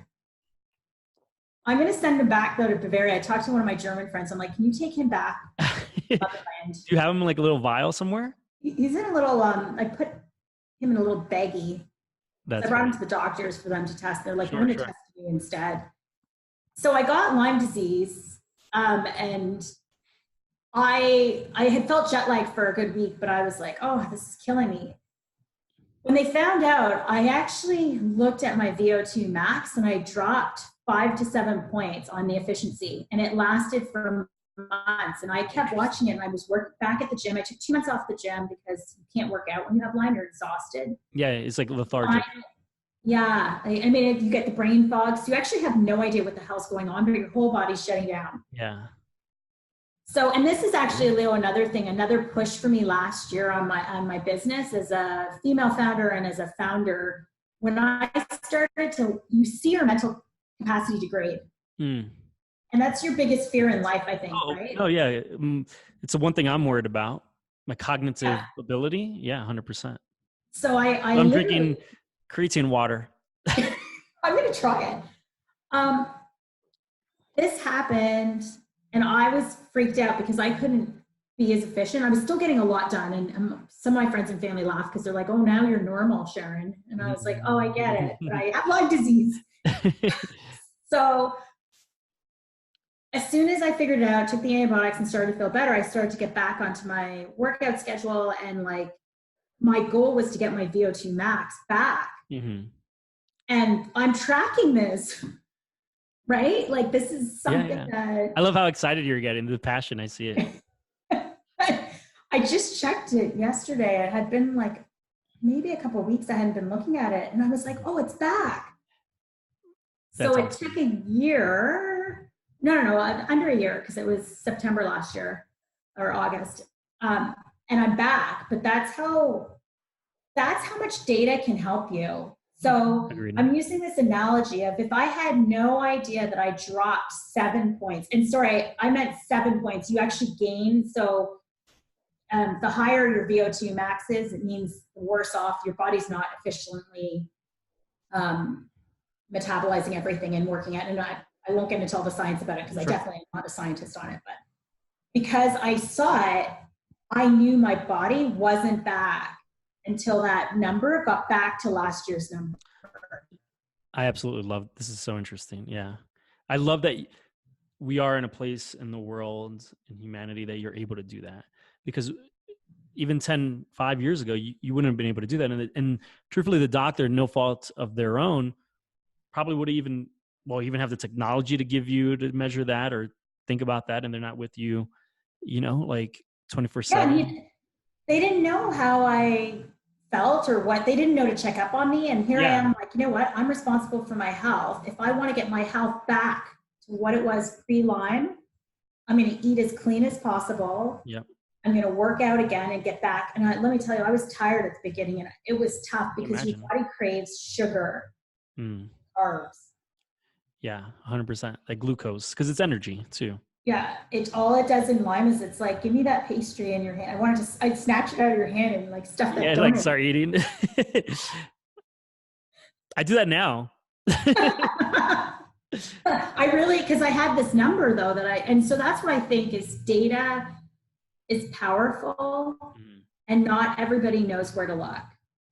I'm going to send him back, though, to Bavaria. I talked to one of my German friends. I'm like, can you take him back? Do you have him in like a little vial somewhere? He's in a little, I put him in a little baggie. I brought him to the doctors for them to test. They're like, we're going to test you instead. So I got Lyme disease, and I had felt jet lag for a good week, but I was like, oh, this is killing me. When they found out, I actually looked at my VO2 max and I dropped 5 to 7 points on the efficiency, and it lasted for months. And I kept watching it, and I was back at the gym. I took 2 months off the gym because you can't work out when you have Lyme, you're exhausted. Yeah, it's like lethargic. I mean, you get the brain fog, so you actually have no idea what the hell's going on, but your whole body's shutting down. Yeah. So, and this is actually, Leo, another push for me last year on my business as a female founder and as a founder. When I started you see your mental capacity degrade. And that's your biggest fear in life, I think, right? Oh, yeah. It's the one thing I'm worried about. My cognitive ability. Yeah, 100%. So I'm drinking creatine water. I'm going to try it. This happened, and I was freaked out because I couldn't be as efficient. I was still getting a lot done, and some of my friends and family laughed because they're like, oh, now you're normal, Sharon. And I was like, oh, I get it, but I have Lyme disease. So as soon as I figured it out, took the antibiotics and started to feel better, I started to get back onto my workout schedule, and like my goal was to get my VO2 max back. And I'm tracking this, right? Like this is something that I love how excited you're getting, the passion. I see it. I just checked it yesterday. It had been like maybe a couple of weeks I hadn't been looking at it, and I was like, oh, it's back. So it took a year. No, under a year, because it was September last year or August. And I'm back, but that's how much data can help you. So I'm using this analogy of if I had no idea that I dropped 7 points, and sorry, I meant 7 points, you actually gain. So the higher your VO2 max is, it means the worse off your body's not efficiently metabolizing everything and working at. And I won't get into all the science about it because I definitely am not a scientist on it, but because I saw it, I knew my body wasn't back until that number got back to last year's number. I absolutely love, this is so interesting. Yeah. I love that we are in a place in the world and humanity that you're able to do that, because even 5 years ago, you wouldn't have been able to do that. And truthfully, the doctor, no fault of their own, probably would even have the technology to give you to measure that or think about that. And they're not with you, like 24/7. Yeah, they didn't know how I felt or what. They didn't know to check up on me. And here I am like, you know what? I'm responsible for my health. If I want to get my health back to what it was pre-Lyme, I'm going to eat as clean as possible. Yep. I'm going to work out again and get back. And let me tell you, I was tired at the beginning, and it was tough because your body craves sugar, carbs. Yeah, 100%. Like glucose, because it's energy too. Yeah, all it does in Lyme is it's like, give me that pastry in your hand. I'd snatch it out of your hand and like stuff that Yeah, donut. like start eating. I do that now. Because I had this number though and so that's what I think is data is powerful and not everybody knows where to look.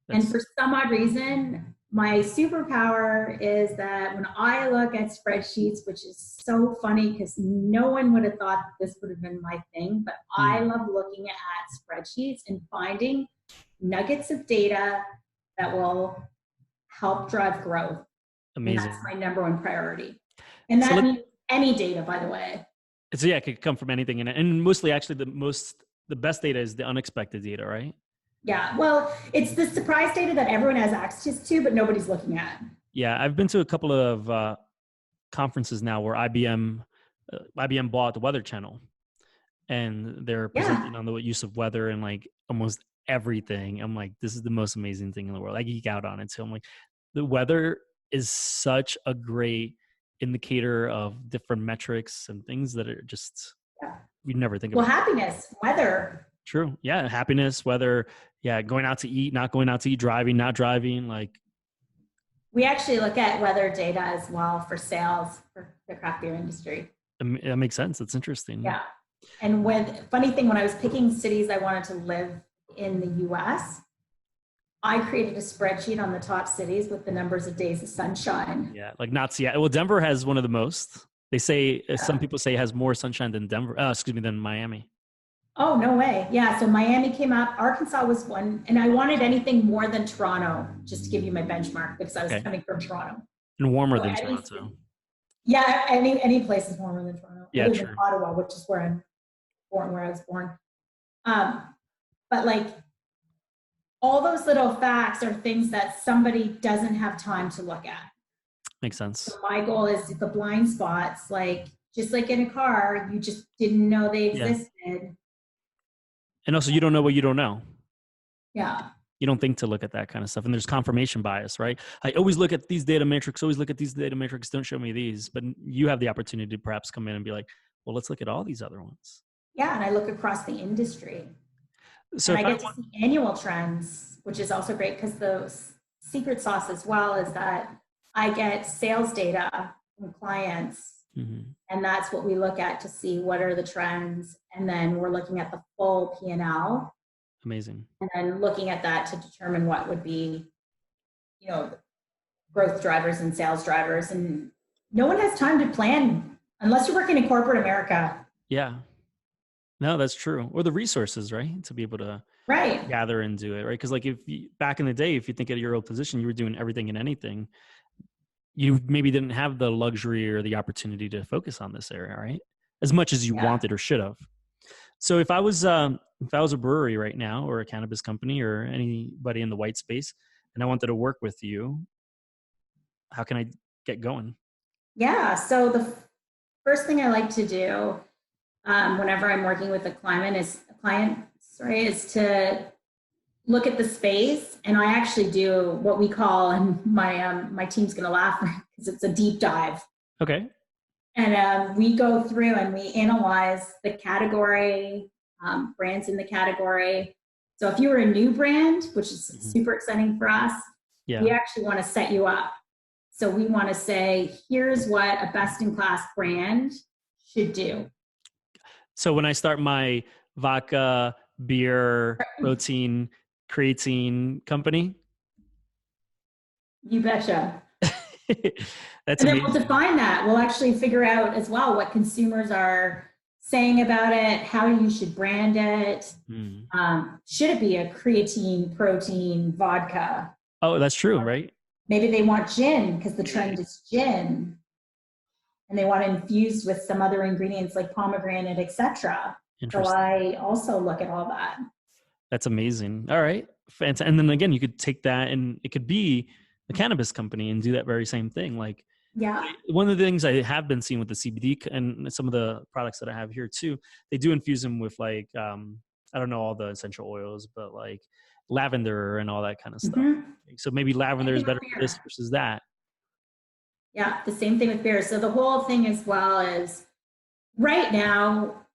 And for some odd reason, my superpower is that when I look at spreadsheets, which is so funny because no one would have thought this would have been my thing, but I love looking at spreadsheets and finding nuggets of data that will help drive growth. Amazing. And that's my number one priority. And that means any data, by the way. So yeah, it could come from anything. And mostly actually the best data is the unexpected data, right? Yeah, well, it's the surprise data that everyone has access to, but nobody's looking at. Yeah, I've been to a couple of conferences now where IBM bought the Weather Channel, and they're presenting on the use of weather and like almost everything. I'm like, this is the most amazing thing in the world. I geek out on it too. I'm like, the weather is such a great indicator of different metrics and things that are just we never think about. Well, happiness, weather. True. Yeah. Happiness, weather. Yeah. Going out to eat, not going out to eat, driving, not driving. Like, we actually look at weather data as well for sales for the craft beer industry. That makes sense. That's interesting. Yeah. And funny thing, when I was picking cities I wanted to live in the US, I created a spreadsheet on the top cities with the numbers of days of sunshine. Yeah. Like not Seattle. Well, Denver has one of the most. They say, some people say it has more sunshine than than Miami. Oh, no way. Yeah. So Miami came up. Arkansas was one. And I wanted anything more than Toronto, just to give you my benchmark, because I was coming from Toronto. And warmer than Toronto. Yeah. Any place is warmer than Toronto. Yeah, I live in Ottawa, which is where I was born. But like all those little facts are things that somebody doesn't have time to look at. Makes sense. So my goal is the blind spots, like just like in a car, you just didn't know they existed. Yeah. And also, you don't know what you don't know. Yeah. You don't think to look at that kind of stuff. And there's confirmation bias, right? I always look at these data metrics, don't show me these. But you have the opportunity to perhaps come in and be like, well, let's look at all these other ones. Yeah, and I look across the industry. So and I get to see annual trends, which is also great because the secret sauce as well is that I get sales data from clients. And that's what we look at to see what are the trends. And then we're looking at the full P&L. Amazing. And then looking at that to determine what would be, growth drivers and sales drivers. And no one has time to plan unless you're working in corporate America. Yeah. No, that's true. Or the resources, right? To be able to gather and do it, right? Because like back in the day, if you think of your old position, you were doing everything and anything. You maybe didn't have the luxury or the opportunity to focus on this area, right? As much as you wanted or should have. So if I was a brewery right now or a cannabis company or anybody in the white space and I wanted to work with you, how can I get going? Yeah. So the first thing I like to do whenever I'm working with a client is to look at the space. And I actually do what we call, and my team's going to laugh because it's a deep dive. Okay. And we go through and we analyze the category, brands in the category. So if you were a new brand, which is super exciting for us, we actually want to set you up. So we want to say, here's what a best-in-class brand should do. So when I start my vodka, beer, protein, creatine company? You betcha. That's and then amazing. we'll define that. We'll actually figure out as well what consumers are saying about it, how you should brand it. Should it be a creatine, protein, vodka? Oh, that's true, right? Maybe they want gin because the trend is gin. And they want it infused with some other ingredients like pomegranate, etc. So I also look at all that. That's amazing. All right. And then again, you could take that and it could be a cannabis company and do that very same thing. Like, one of the things I have been seeing with the CBD and some of the products that I have here too, they do infuse them with like, I don't know all the essential oils, but like lavender and all that kind of stuff. So maybe lavender is better for this versus that. Yeah, the same thing with beer. So the whole thing as well is right now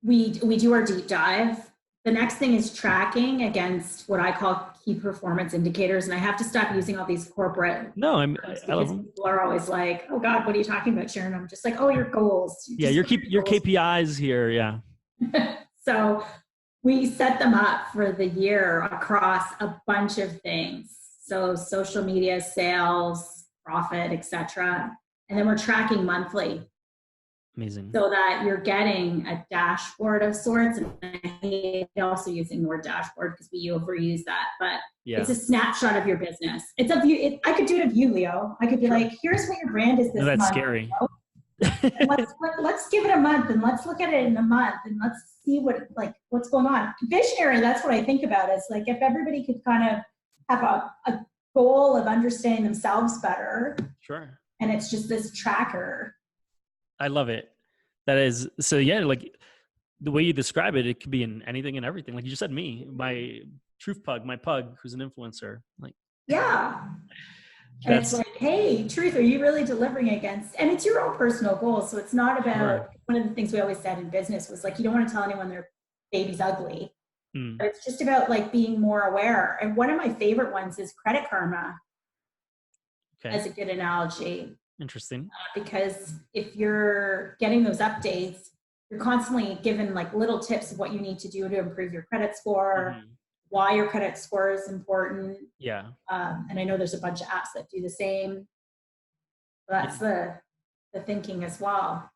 we do our deep dive. The next thing is tracking against what I call key performance indicators. And I have to stop using all these corporate No, I love because them. people are always like, oh God, what are you talking about, Sharon? I'm just like, oh, your goals. Yeah, your KPIs here. Yeah. So we set them up for the year across a bunch of things. So social media, sales, profit, etc. And then we're tracking monthly. Amazing. So that you're getting a dashboard of sorts. And I hate also using the word dashboard because we overuse that, but it's a snapshot of your business. It's a view. I could do it of you, Leo. I could be like, here's what your brand is this month. That's scary. let's give it a month and let's look at it in a month and let's see what's going on. Visionary, that's what I think about is like if everybody could kind of have a goal of understanding themselves better. Sure. And it's just this tracker. I love it. That is, so yeah, like the way you describe it, it could be in anything and everything. Like you just said, my truth pug, my pug, who's an influencer. Like, yeah. And it's like, hey, Truth, are you really delivering against, and it's your own personal goals. So it's not about, one of the things we always said in business was like, you don't want to tell anyone their baby's ugly. But it's just about like being more aware. And one of my favorite ones is Credit Karma as a good analogy. Interesting. Because if you're getting those updates, you're constantly given like little tips of what you need to do to improve your credit score, why your credit score is important. Yeah. And I know there's a bunch of apps that do the same. That's the thinking as well.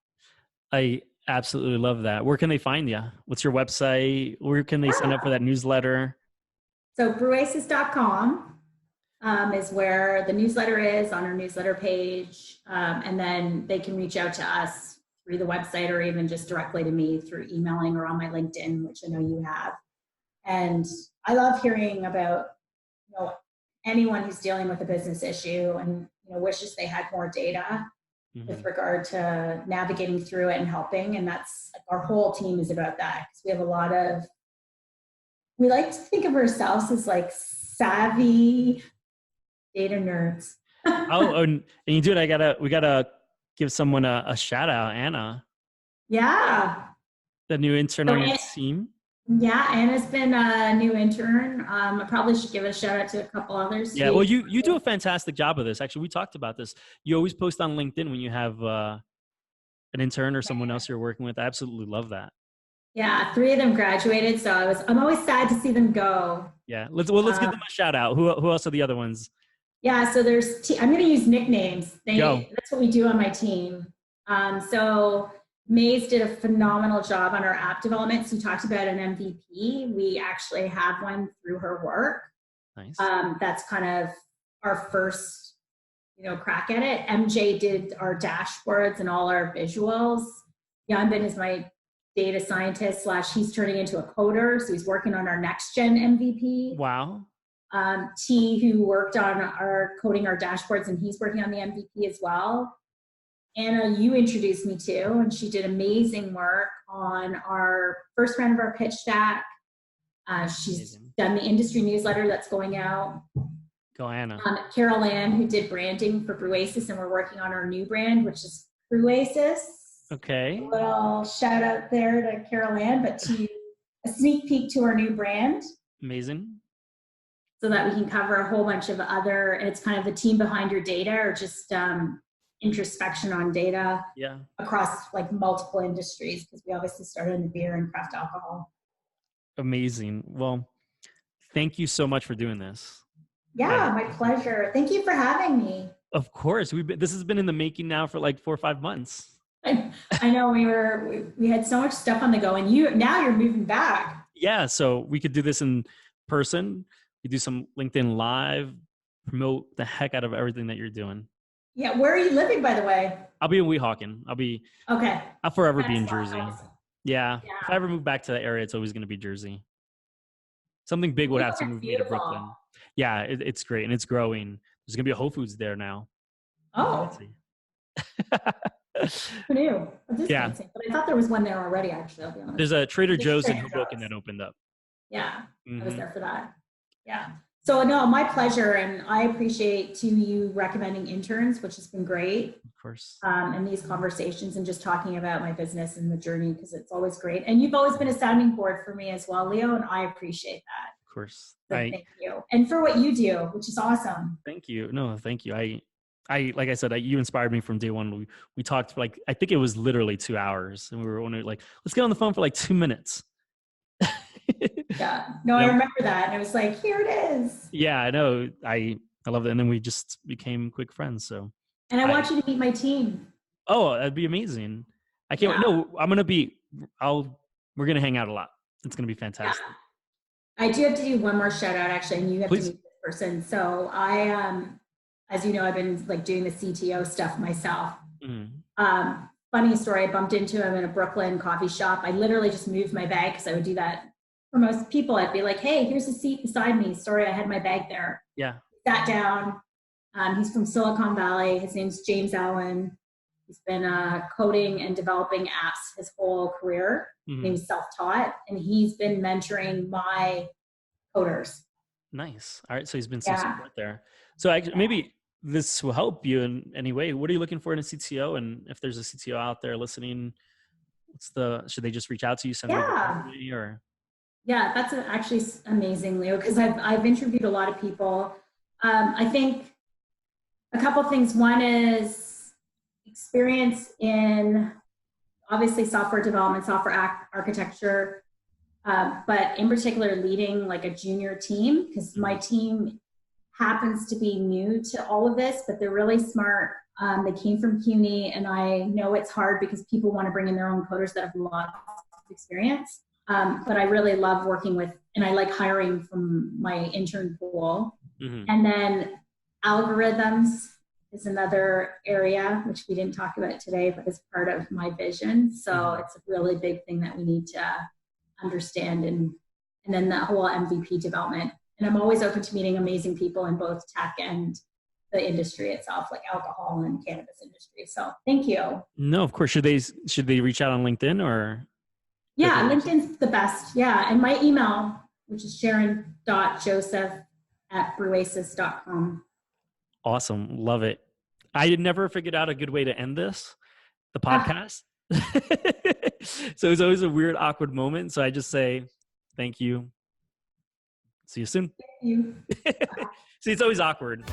I absolutely love that. Where can they find you? What's your website? Where can they sign up for that newsletter? So BREWASIS.com is where the newsletter is, on our newsletter page. And then they can reach out to us through the website or even just directly to me through emailing or on my LinkedIn, which I know you have. And I love hearing about, anyone who's dealing with a business issue and, wishes they had more data with regard to navigating through it and helping. And that's our whole team is about that. Because we have we like to think of ourselves as like savvy data nerds. And you do it. We gotta give someone a shout out, Anna. Yeah. The new intern on your team. Yeah, Anna's been a new intern. I probably should give a shout out to a couple others. Yeah, well, you do a fantastic job of this. Actually, we talked about this. You always post on LinkedIn when you have an intern or someone else you're working with. I absolutely love that. Yeah, 3 of them graduated, so I'm always sad to see them go. Yeah, let's give them a shout out. Who else are the other ones? Yeah, so I'm going to use nicknames. That's what we do on my team. So Maze did a phenomenal job on our app development. So you talked about an MVP. We actually have one through her work. Nice. That's kind of our first, crack at it. MJ did our dashboards and all our visuals. Yanbin is my data scientist / he's turning into a coder. So he's working on our next gen MVP. Wow. T, who worked on coding our dashboards, and he's working on the MVP as well. Anna, you introduced me to, and she did amazing work on our first round of our pitch deck. She's done the industry newsletter that's going out. Go Anna. Carol Ann, who did branding for BREWASIS, and we're working on our new brand, which is BREWASIS. Okay. A little shout out there to Carol Ann, but a sneak peek to our new brand. Amazing. So that we can cover a whole bunch of other, and it's kind of the team behind your data, or just introspection on data across like multiple industries, because we obviously started in beer and craft alcohol. Amazing. Well, thank you so much for doing this. Yeah, my pleasure. Thank you for having me. Of course. This has been in the making now for like 4 or 5 months. I know we had so much stuff on the go, and now you're moving back. Yeah, so we could do this in person. You do some LinkedIn Live, promote the heck out of everything that you're doing. Yeah, where are you living, by the way? I'll be in Weehawken. I'll forever be in Jersey. Yeah. If I ever move back to that area, it's always going to be Jersey. Something big would have to move me to Brooklyn. Yeah, it's great, and it's growing. There's going to be a Whole Foods there now. Oh. Who knew? Yeah. But I thought there was one there already, actually, I'll be honest. There's a Trader Joe's in Hoboken that opened up. Yeah, I was there for that. Yeah. So no, my pleasure. And I appreciate too you recommending interns, which has been great. Of course. In these conversations and just talking about my business and the journey, because it's always great. And you've always been a sounding board for me as well, Leo, and I appreciate that. Of course. So thank you. And for what you do, which is awesome. Thank you. No, thank you. I like I said, you inspired me from day one. We talked for like, I think it was literally 2 hours, and we were only like, let's get on the phone for like 2 minutes. Yeah. No, I remember that. And it was like, here it is. Yeah, I know. I love that. And then we just became quick friends. So. And I want you to meet my team. Oh, that'd be amazing. I can't wait. No, we're going to hang out a lot. It's going to be fantastic. Yeah. I do have to do one more shout out actually, and you have Please. to meet this person. So as you know, I've been like doing the CTO stuff myself. Mm-hmm. Funny story. I bumped into him in a Brooklyn coffee shop. I literally just moved my bag because I would do that for most people. I'd be like, hey, here's a seat beside me. Sorry, I had my bag there. Yeah. Sat down. He's from Silicon Valley. His name's James Allen. He's been coding and developing apps his whole career. Mm-hmm. He was self-taught, and he's been mentoring my coders. Nice. All right. So he's been some support there. So maybe this will help you in any way. What are you looking for in a CTO? And if there's a CTO out there listening, should they just reach out to you? Send me or? Yeah, that's actually amazing, Leo, because I've interviewed a lot of people. I think a couple things. One is experience in obviously software development, software architecture, but in particular leading like a junior team, because my team happens to be new to all of this, but they're really smart. They came from CUNY, and I know it's hard because people want to bring in their own coders that have lots of experience. But I really love working with, and I like hiring from my intern pool. Mm-hmm. And then algorithms is another area, which we didn't talk about today, but is part of my vision. So it's a really big thing that we need to understand. And then the whole MVP development. And I'm always open to meeting amazing people in both tech and the industry itself, like alcohol and cannabis industry. So thank you. No, of course. Should they reach out on LinkedIn or? Yeah, LinkedIn's the best. Yeah. And my email, which is sharon.joseph@brewasis.com. Awesome. Love it. I had never figured out a good way to end the podcast. So it's always a weird, awkward moment. So I just say, thank you. See you soon. Thank you. See, it's always awkward.